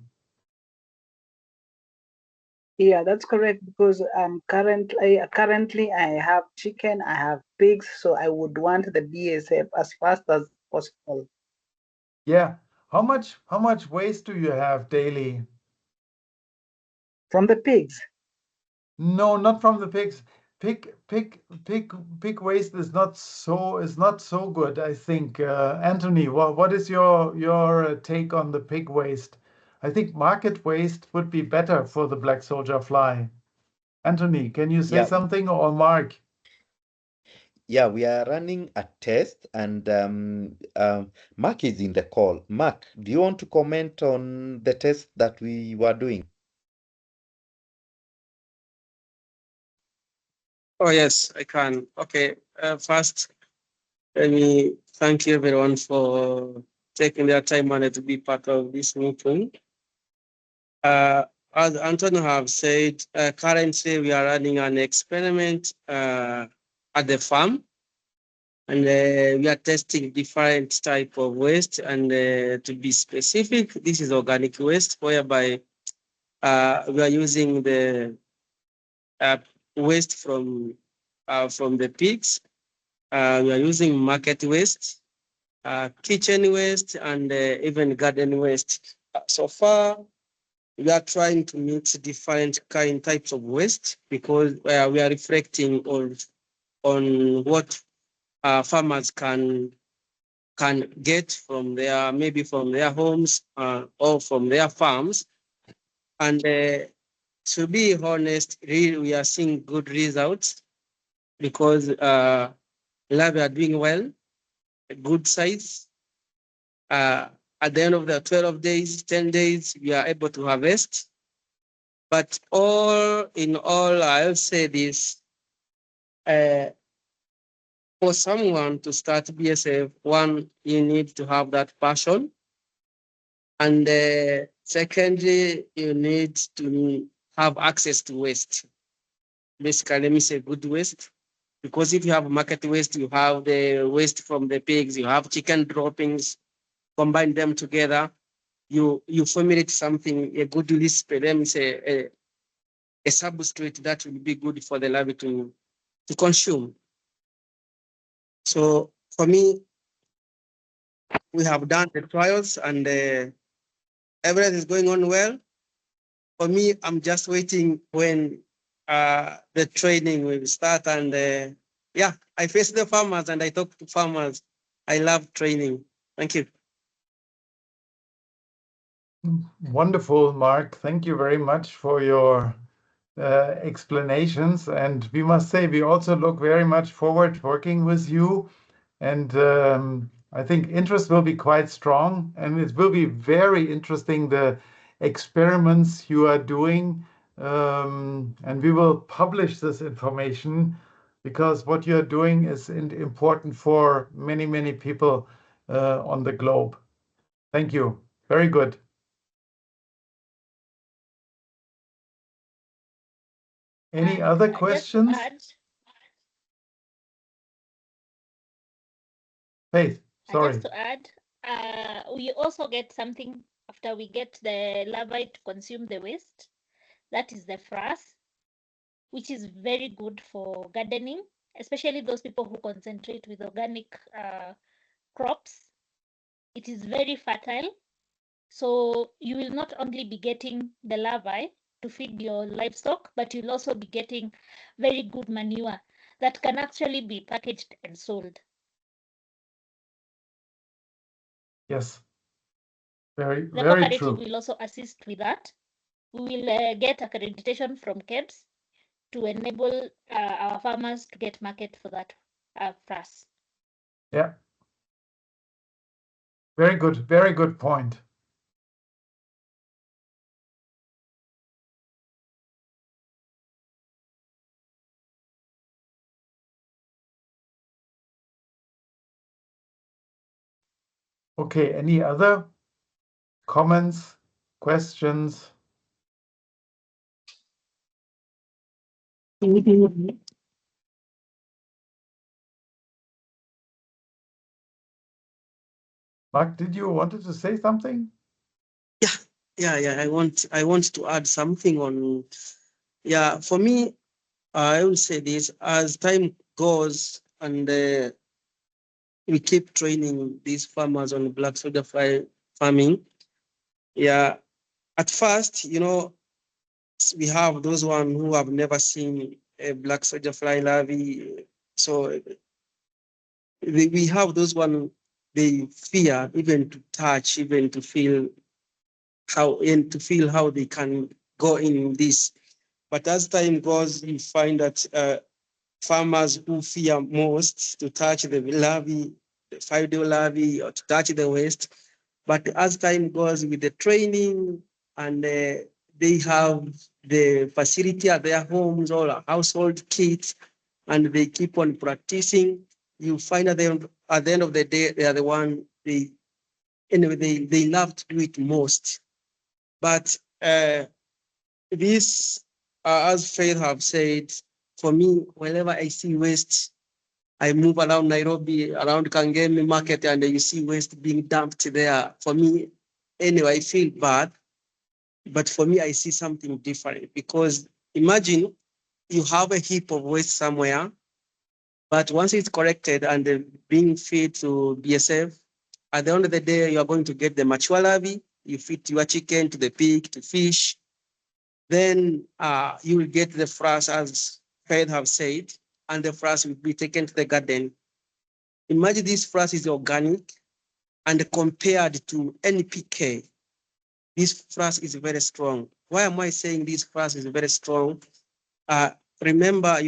Yeah, that's correct because currently I have chicken, I have pigs, so I would want the BSF as fast as possible. Yeah. How much waste do you have daily? From the pigs? No, not from the pigs. Pig waste is not so good, I think. Anthony, what is your take on the pig waste? I think market waste would be better for the black soldier fly. Anthony, can you say Yeah. something, or Mark? Yeah, we are running a test, and Mark is in the call. Mark, do you want to comment on the test that we were doing? Oh, yes, I can. Okay. First, let me thank you everyone for taking their time and to be part of this meeting. As Antonio have said, currently we are running an experiment at the farm, and we are testing different type of waste. And to be specific, this is organic waste, whereby we are using the waste from the pigs. We are using market waste, kitchen waste, and even garden waste. So far, we are trying to mix different types of waste because we are reflecting on what farmers can get from maybe from their homes or from their farms. And to be honest, really, we are seeing good results because lab are doing well, a good size. At the end of the 12 days, 10 days, we are able to harvest. But all in all, I'll say this, for someone to start BSF, one, you need to have that passion. And secondly, you need to have access to waste. Basically, let me say good waste. Because if you have market waste, you have the waste from the pigs, you have chicken droppings, combine them together, you formulate something, a good list, let me say a substrate that will be good for the larvae to consume. So for me, we have done the trials and everything is going on well. For me, I'm just waiting when the training will start. And yeah, I face the farmers and I talk to farmers. I love training. Thank you. Wonderful, Mark. Thank you very much for your explanations. And we must say, we also look very much forward to working with you. And I think interest will be quite strong. And it will be very interesting, the experiments you are doing. And we will publish this information because what you are doing is important for many, many people on the globe. Thank you. Very good. Any other questions? Faith, sorry. Just to add, we also get something after we get the larvae to consume the waste. That is the frass, which is very good for gardening, especially those people who concentrate with organic crops. It is very fertile. So you will not only be getting the larvae to feed your livestock, but you'll also be getting very good manure that can actually be packaged and sold. Yes. Very, The very cooperative true. will also assist with that. We will get accreditation from KEBS to enable our farmers to get market for that frass. Yeah. Very good point. Okay, any other comments, questions? Mark, did you wanted to say something? Yeah. I want to add something on. Yeah, for me, I will say this: as time goes and we keep training these farmers on black soldier fly farming. Yeah, at first, we have those one who have never seen a black soldier fly larvae. So we have those one, they fear even to touch, even to feel how they can go in this. But as time goes, you find that farmers who fear most to touch the larvae, the 5-day larvae, or to touch the waste. But as time goes with the training and they have the facility at their homes or a household kit, and they keep on practicing, you find at the end of the day, they are the one they love to do it most. But this, as Faith have said, for me, whenever I see waste, I move around Nairobi, around Kangemi Market, and you see waste being dumped there. For me, anyway, I feel bad. But for me, I see something different because imagine you have a heap of waste somewhere, but once it's corrected and being fed to BSF, at the end of the day, you are going to get the mature larvae. You feed your chicken, to the pig, to fish. Then you will get the frass, as Fed have said, and the frass will be taken to the garden. Imagine this frass is organic and compared to NPK, this frass is very strong. Why am I saying this frass is very strong? Remember,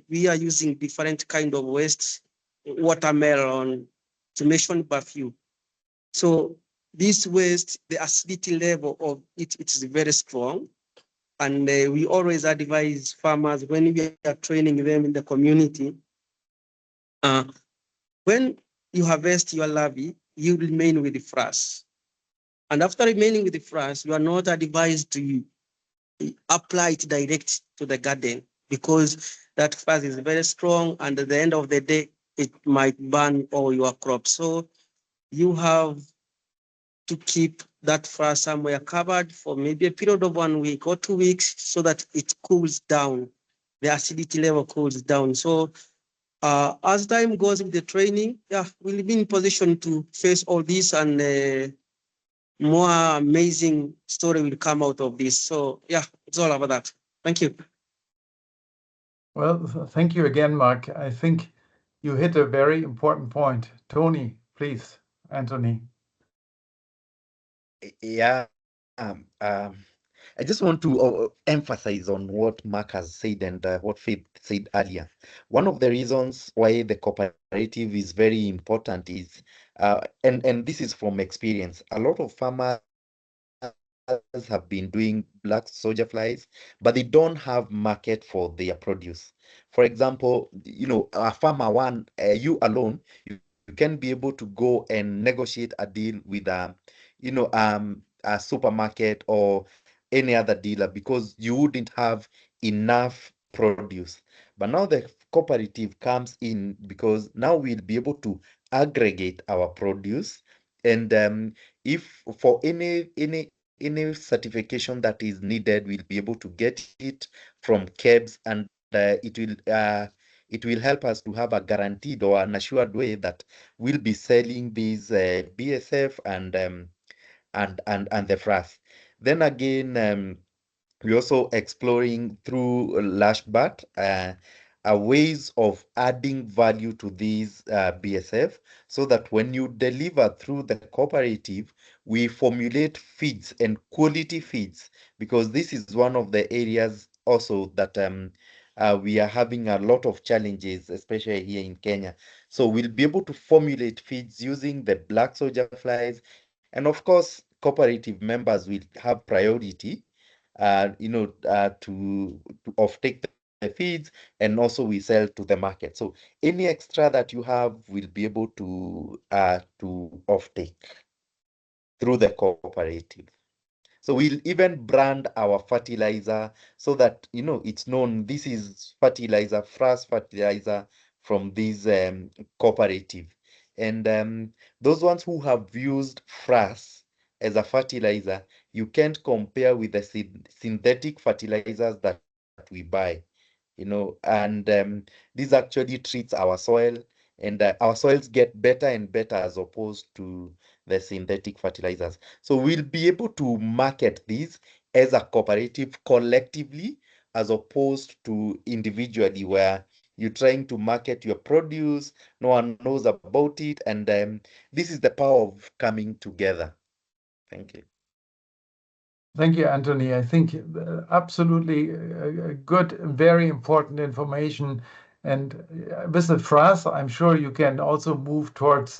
we are using different kind of waste, watermelon, to mention a few. So this waste, the acidity level of it is very strong. And we always advise farmers when we are training them in the community, when you harvest your larvae, you remain with the frass. And after remaining with the frass, you are not advised to apply it direct to the garden because that frass is very strong, and at the end of the day, it might burn all your crops. So you have to keep that frass somewhere covered for maybe a period of 1 week or 2 weeks so that it cools down, the acidity level cools down. So as time goes with the training, we'll be in position to face all this, and more amazing story will come out of this. So it's all about that. Thank you. Well, thank you again, Mark. I think you hit a very important point. Tony, please, Anthony. Yeah. I just want to emphasize on what Mark has said and what Faith said earlier. One of the reasons why the cooperative is very important is, and this is from experience, a lot of farmers have been doing black soldier flies, but they don't have market for their produce. For example, a farmer one, you alone, you can be able to go and negotiate a deal with a supermarket or any other dealer because you wouldn't have enough produce. But now the cooperative comes in because now we'll be able to aggregate our produce, and if for any certification that is needed, we'll be able to get it from KEBS, and it will help us to have a guaranteed or an assured way that we'll be selling these BSF and the FRAS. Then again, we're also exploring through Lashbat ways of adding value to these BSF so that when you deliver through the cooperative, we formulate feeds and quality feeds, because this is one of the areas also that we are having a lot of challenges, especially here in Kenya. So we'll be able to formulate feeds using the black soldier flies, and of course, cooperative members will have priority to offtake the feeds, and also we sell to the market. So any extra that you have will be able to offtake. through the cooperative. So we'll even brand our fertilizer so that, it's known this is fertilizer, FRAS fertilizer from this cooperative. And those ones who have used FRAS as a fertilizer, you can't compare with the synthetic fertilizers that we buy, and this actually treats our soil, and our soils get better and better as opposed to the synthetic fertilizers. So we'll be able to market these as a cooperative collectively as opposed to individually, where you're trying to market your produce, no one knows about it, and this is the power of coming together. Thank you. Thank you, Anthony. I think absolutely good, very important information. And with the FRAS, I'm sure you can also move towards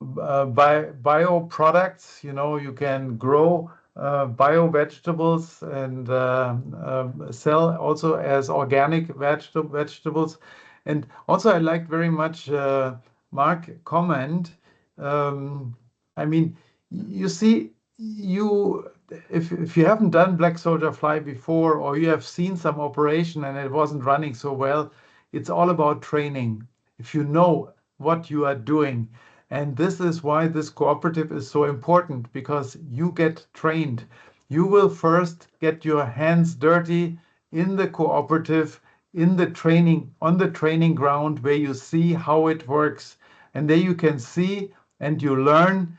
bio products. You can grow bio vegetables and sell also as organic vegetables. And also, I liked very much Mark comment. I mean, you see, if you haven't done black soldier fly before, or you have seen some operation and it wasn't running so well, it's all about training. If you know what you are doing. And this is why this cooperative is so important, because you get trained. You will first get your hands dirty in the cooperative, in the training, on the training ground, where you see how it works. And there you can see and you learn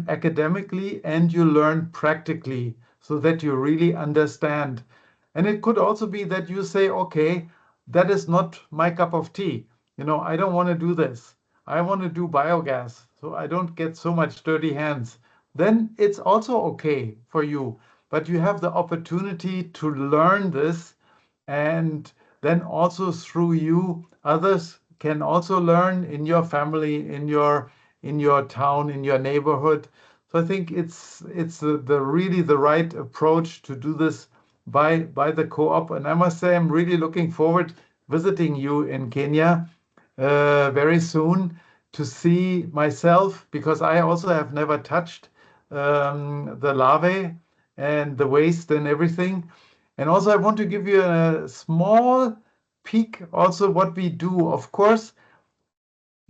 academically and you learn practically, so that you really understand. And it could also be that you say, okay, that is not my cup of tea. I don't want to do this. I want to do biogas, so I don't get so much dirty hands. Then it's also okay for you. But you have the opportunity to learn this, and then also through you, others can also learn in your family, in your town, in your neighborhood. So I think it's the really the right approach to do this by the co-op. And I must say, I'm really looking forward visiting you in Kenya very soon to see myself, because I also have never touched the larvae and the waste and everything. And also, I want to give you a small peek also what we do. Of course,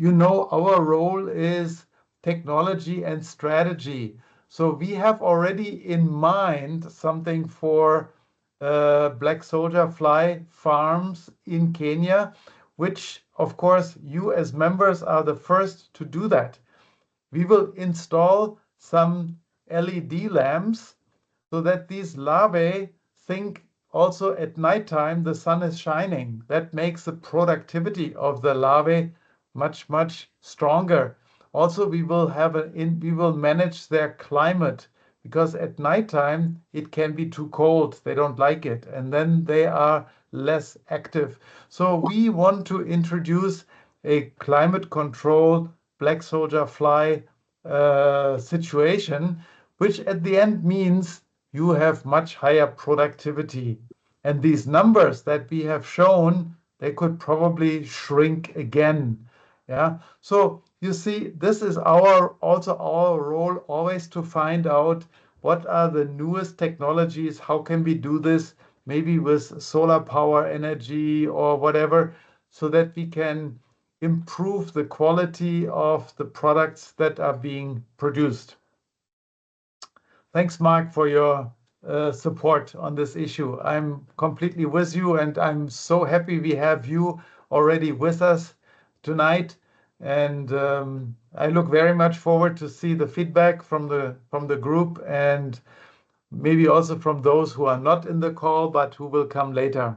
our role is technology and strategy. So we have already in mind something for black soldier fly farms in Kenya, which, of course, you as members are the first to do that. We will install some LED lamps so that these larvae think also at nighttime the sun is shining. That makes the productivity of the larvae much, much stronger. Also, we will manage their climate, because at nighttime it can be too cold. They don't like it, and then they are less active. So we want to introduce a climate control black soldier fly situation, which at the end means you have much higher productivity. And these numbers that we have shown, they could probably shrink again. Yeah. So you see, this is also our role, always to find out what are the newest technologies, how can we do this, maybe with solar power energy or whatever, so that we can improve the quality of the products that are being produced. Thanks, Mark, for your support on this issue. I'm completely with you, and I'm so happy we have you already with us tonight. And I look very much forward to see the feedback from the group, and maybe also from those who are not in the call but who will come later.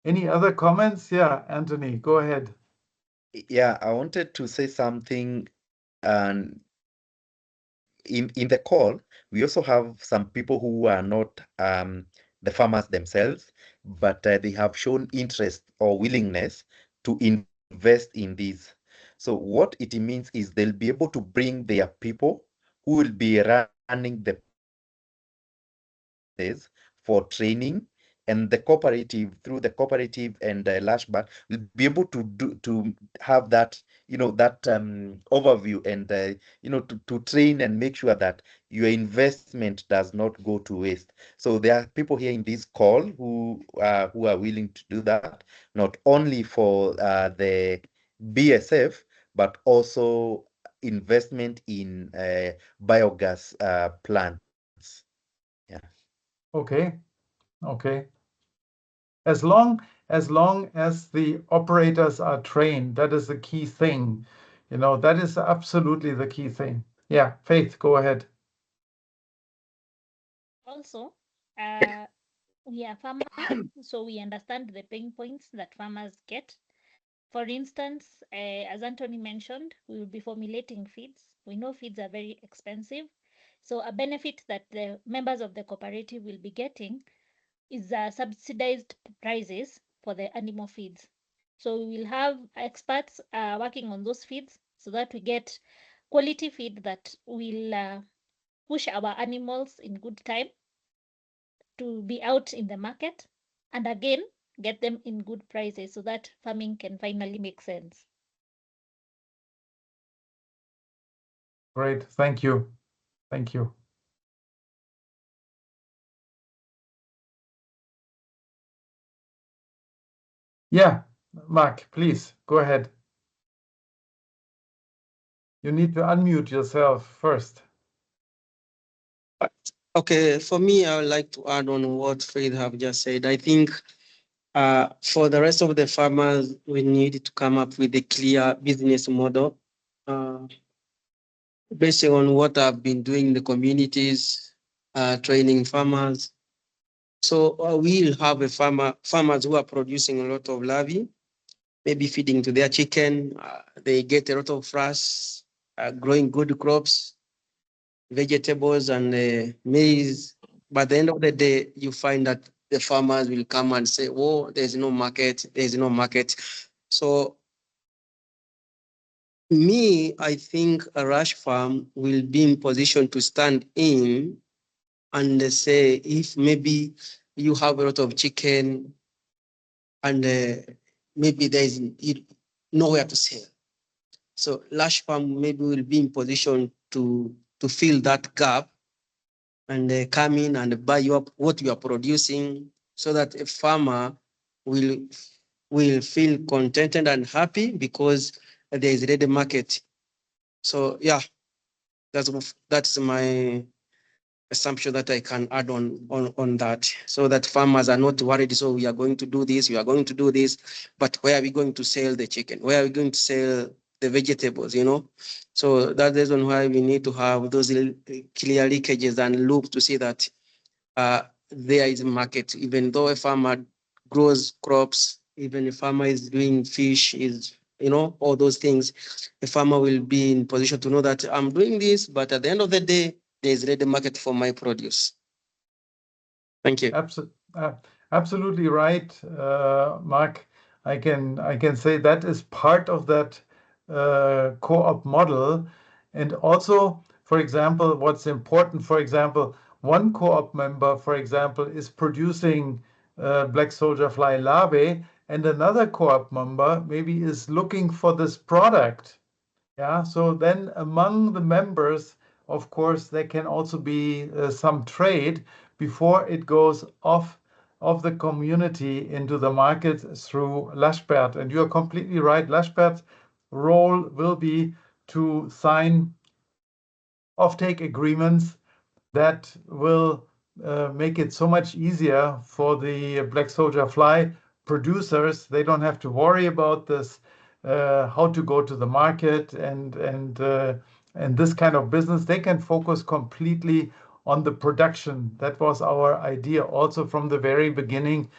Any other comments? Yeah, Anthony, go ahead. Yeah, I wanted to say something, and in the call, we also have some people who are not the farmers themselves, but they have shown interest or willingness to invest in these. So what it means is they'll be able to bring their people who will be running the processes for training, and the cooperative, through the cooperative and Lashback, will be able to have that that overview and to train and make sure that your investment does not go to waste. So there are people here in this call who are willing to do that, not only for the BSF, but also investment in biogas plants. Yeah. Okay. Okay. As long as the operators are trained, that is the key thing. That is absolutely the key thing. Yeah, Faith, go ahead. Also, we are farmers, so we understand the pain points that farmers get. For instance, as Anthony mentioned, we will be formulating feeds. We know feeds are very expensive. So a benefit that the members of the cooperative will be getting is subsidized prices for the animal feeds. So we will have experts working on those feeds so that we get quality feed that will push our animals in good time to be out in the market, and again get them in good prices so that farming can finally make sense. Great. Thank you. Thank you. Yeah, Mark, please go ahead. You need to unmute yourself first. Okay, for me, I would like to add on what Faith have just said. I think for the rest of the farmers, we need to come up with a clear business model based on what I've been doing in the communities, training farmers. So we'll have farmers who are producing a lot of larvae, maybe feeding to their chicken. They get a lot of frass, growing good crops, vegetables and maize. By the end of the day, you find that the farmers will come and say, oh, there's no market, there's no market. So me, I think a rush farm will be in position to stand in and say, if maybe you have a lot of chicken and maybe there's nowhere to sell. So Lush Farm maybe will be in position to fill that gap and come in and buy you up what you are producing so that a farmer will feel contented and happy because there is ready market. So yeah, that's my assumption that I can add on that, so that farmers are not worried. So we are going to do this, we are going to do this, but where are we going to sell the chicken? Where are we going to sell the vegetables? So that's the reason why we need to have those clear leakages and loops to see that there is a market. Even though a farmer grows crops, even a farmer is doing fish, is all those things, a farmer will be in position to know that I'm doing this, but at the end of the day, there is ready market for my produce. Thank you. Absolutely right, Mark. I can say that is part of that co-op model. And also, for example, what's important, for example, one co-op member, for example, is producing black soldier fly larvae, and another co-op member maybe is looking for this product. Yeah, so then among the members, of course, there can also be some trade before it goes off of the community into the market through Lashbert. And you're completely right. Lashbert's role will be to sign offtake agreements that will make it so much easier for the black soldier fly producers. They don't have to worry about this, how to go to the market and this kind of business. They can focus completely on the production. That was our idea also from the very beginning.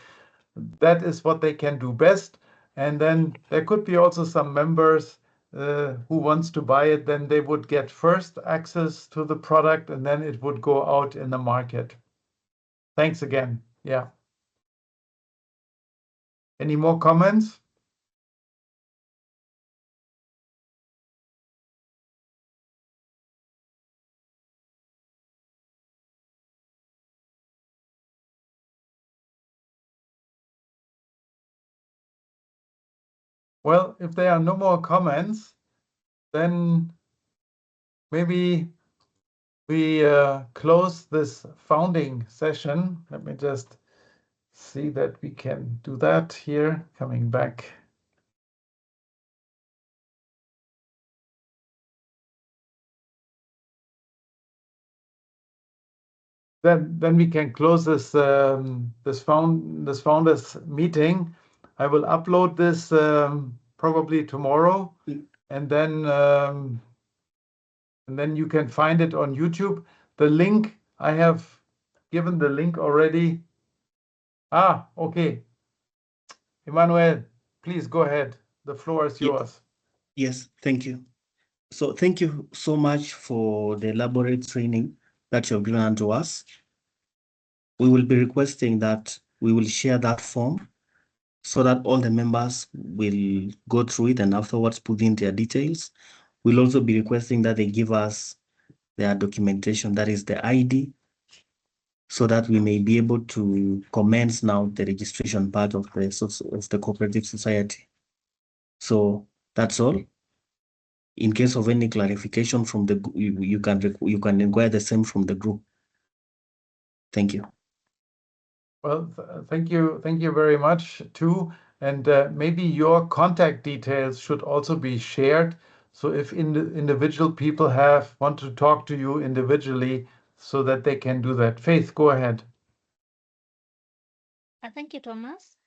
That is what they can do best. And then there could be also some members who wants to buy it, then they would get first access to the product and then it would go out in the market. Thanks again. Yeah. Any more comments? Well, if there are no more comments, then maybe we close this founding session. Let me just see that we can do that here, coming back. Then we can close this this founders meeting. I will upload this probably tomorrow, and then you can find it on YouTube. The link I have given the link already. Okay. Emmanuel, please go ahead. The floor is yours. Yes, thank you. So thank you so much for the elaborate training that you've given unto us. We will be requesting that we will share that form so that all the members will go through it and afterwards put in their details. We'll also be requesting that they give us their documentation, that is the ID, so that we may be able to commence now the registration part of the cooperative society. So that's all. In case of any clarification from the you can inquire the same from the group. Thank you. Well, thank you very much too. And maybe your contact details should also be shared. So if individual people want to talk to you individually, so that they can do that. Faith, go ahead. Thank you, Thomas.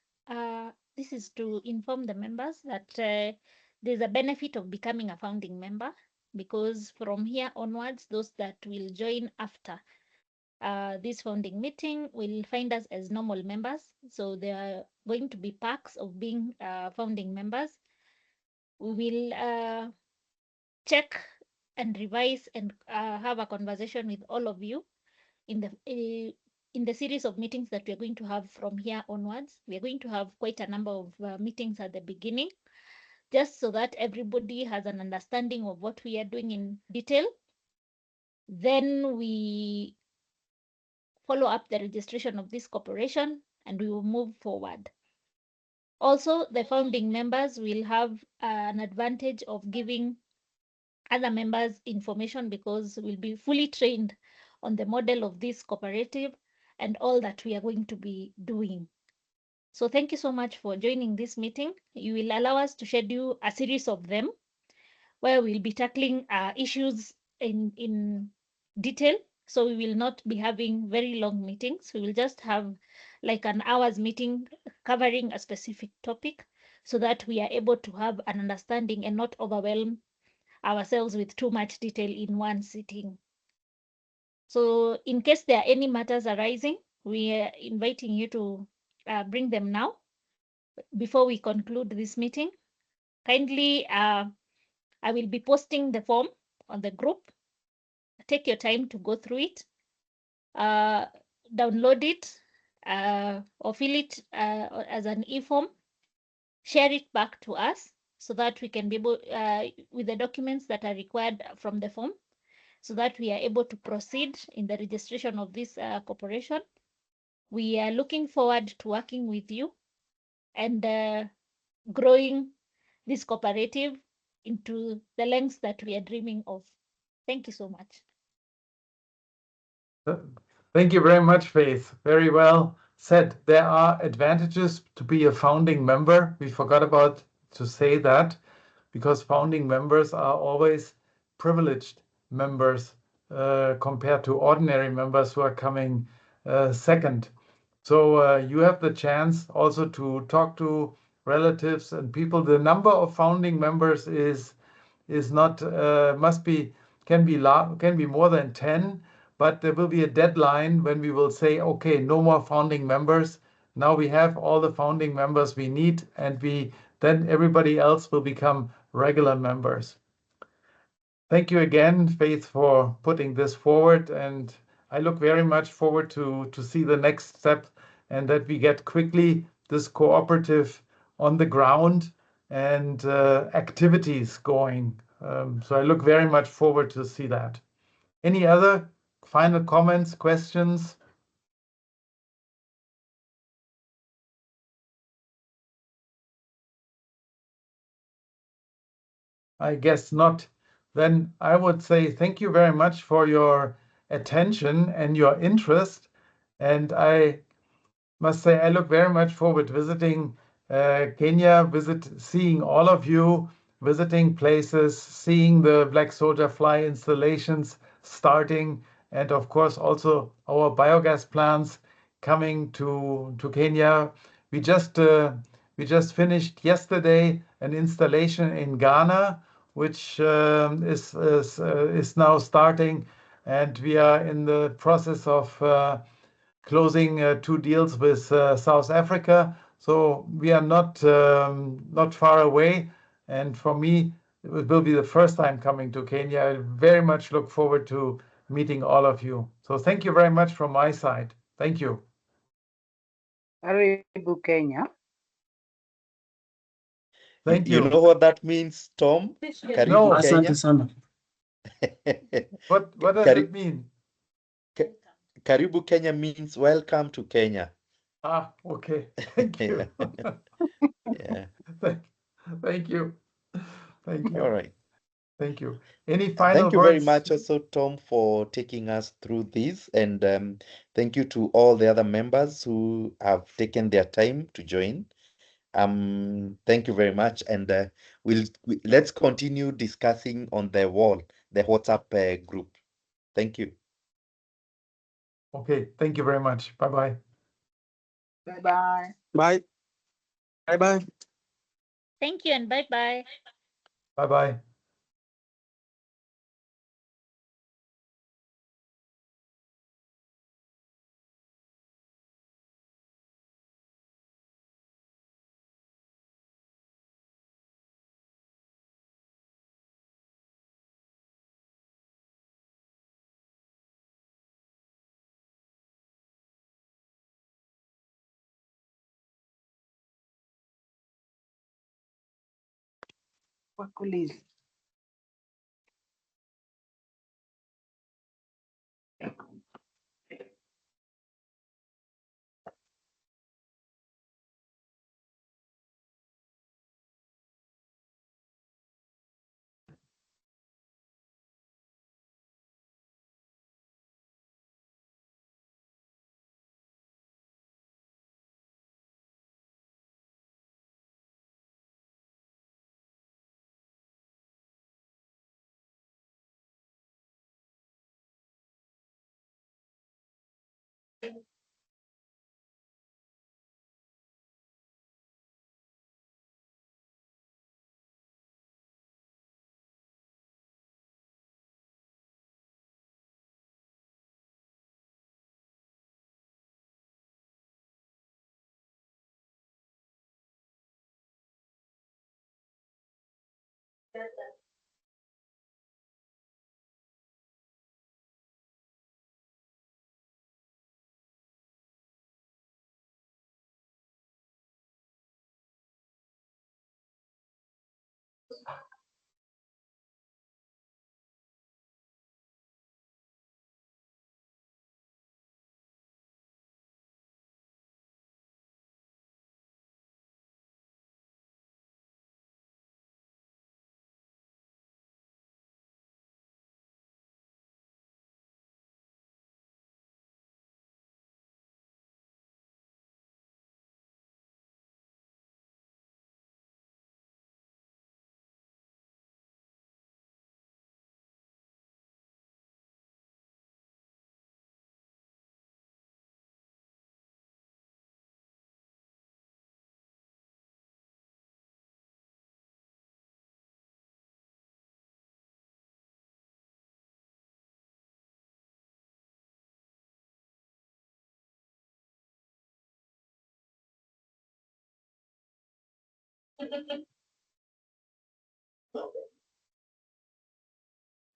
This is to inform the members that there's a benefit of becoming a founding member, because from here onwards, those that will join after this founding meeting will find us as normal members. So there are going to be perks of being founding members. We will check and revise and have a conversation with all of you in the series of meetings that we are going to have from here onwards. We are going to have quite a number of meetings at the beginning, just so that everybody has an understanding of what we are doing in detail. Then we follow up the registration of this corporation and we will move forward. Also, the founding members will have an advantage of giving other members information, because we'll be fully trained on the model of this cooperative and all that we are going to be doing. So thank you so much for joining this meeting. You will allow us to schedule a series of them where we'll be tackling issues in detail. So we will not be having very long meetings. We will just have like an hour's meeting covering a specific topic, so that we are able to have an understanding and not overwhelm ourselves with too much detail in one sitting. So in case there are any matters arising, we are inviting you to bring them now before we conclude this meeting. Kindly, I will be posting the form on the group. Take your time to go through it, download it, or fill it as an e-form, share it back to us so that we can be able, with the documents that are required from the form, so that we are able to proceed in the registration of this corporation. We are looking forward to working with you and growing this cooperative into the lengths that we are dreaming of. Thank you so much. Thank you very much, Faith. Very well said. There are advantages to be a founding member. We forgot to say that, because founding members are always privileged members compared to ordinary members who are coming second. So you have the chance also to talk to relatives and people. The number of founding members is not can be more than 10, but there will be a deadline when we will say, okay, no more founding members. Now we have all the founding members we need, and then everybody else will become regular members. Thank you again, Faith, for putting this forward, and I look very much forward to see the next step, and that we get quickly this cooperative on the ground and activities going. So I look very much forward to see that. Any other final comments, questions? I guess not. then I would say thank you very much for your attention and your interest. And I must say I look very much forward to visiting Kenya, seeing all of you, visiting places, seeing the Black Soldier Fly installations starting, and of course also our biogas plants coming to Kenya. We just finished yesterday an installation in Ghana, which is now starting, and we are in the process of closing 2 deals with South Africa. So we are not far away. And for me, it will be the first time coming to Kenya. I very much look forward to meeting all of you. So thank you very much from my side. Thank you. Karibu Kenya. Thank You you. know what that means, Tom? Karibu No. Kenya. Asante sana. What does Kari- it mean? Karibu Kenya means welcome to Kenya. Ah, okay. Thank you. Yeah. Thank you. Thank you. All right. Thank you. Any final Thank you very words? much also, Tom, for taking us through this. And thank you to all the other members who have taken their time to join. Thank you very much. And let's continue discussing on the wall, the WhatsApp group. Thank you. Okay. Thank you very much. Bye-bye. Bye-bye. Bye. Bye-bye. Thank you and bye-bye. Bye-bye. Wakulizi.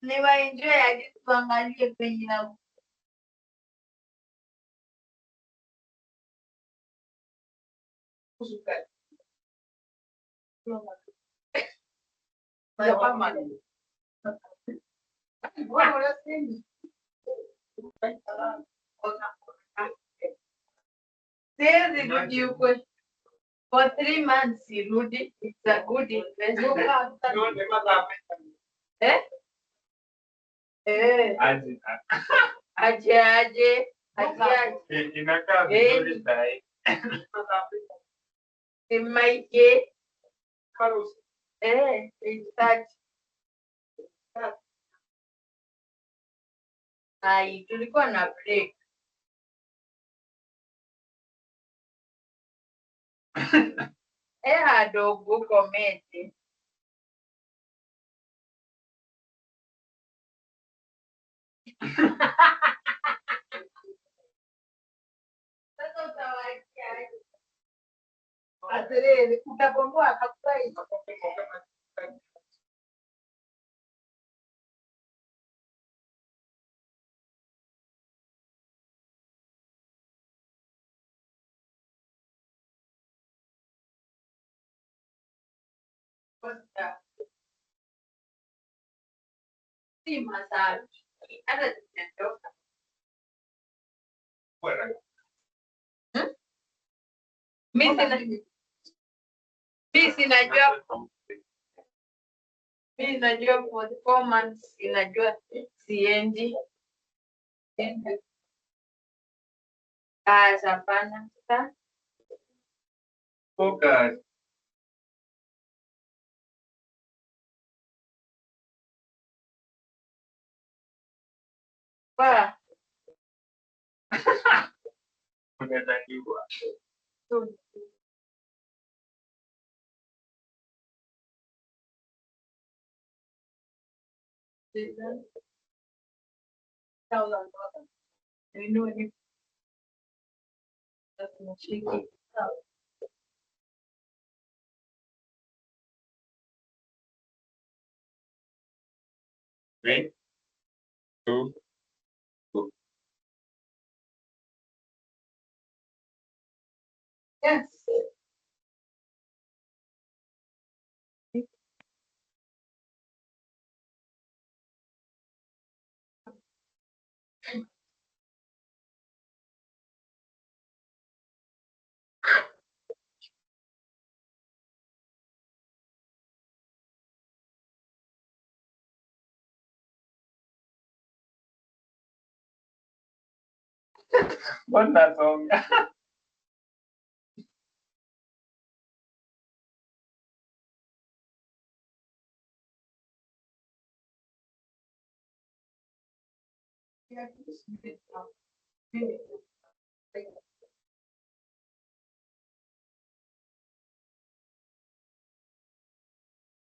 Niwaenjoy hadi tuangalie kwenye na Siwezi rudi huko. For 3 months sirudi. It's a good investment. Eh? Aje. Inakaa vizuri sahi. Maike. Itaki. Ai, tulikuwa na break. Adogo komete. Sasa utawakia. Aterere, utakomboa kabisa hizo. Si masafi. Hata zimeondoka. Mimi najua for 4 months inajua siendi. Hapana. Sasa Focus. kwa Umetakiwa. Three, two, yes. mbona songa?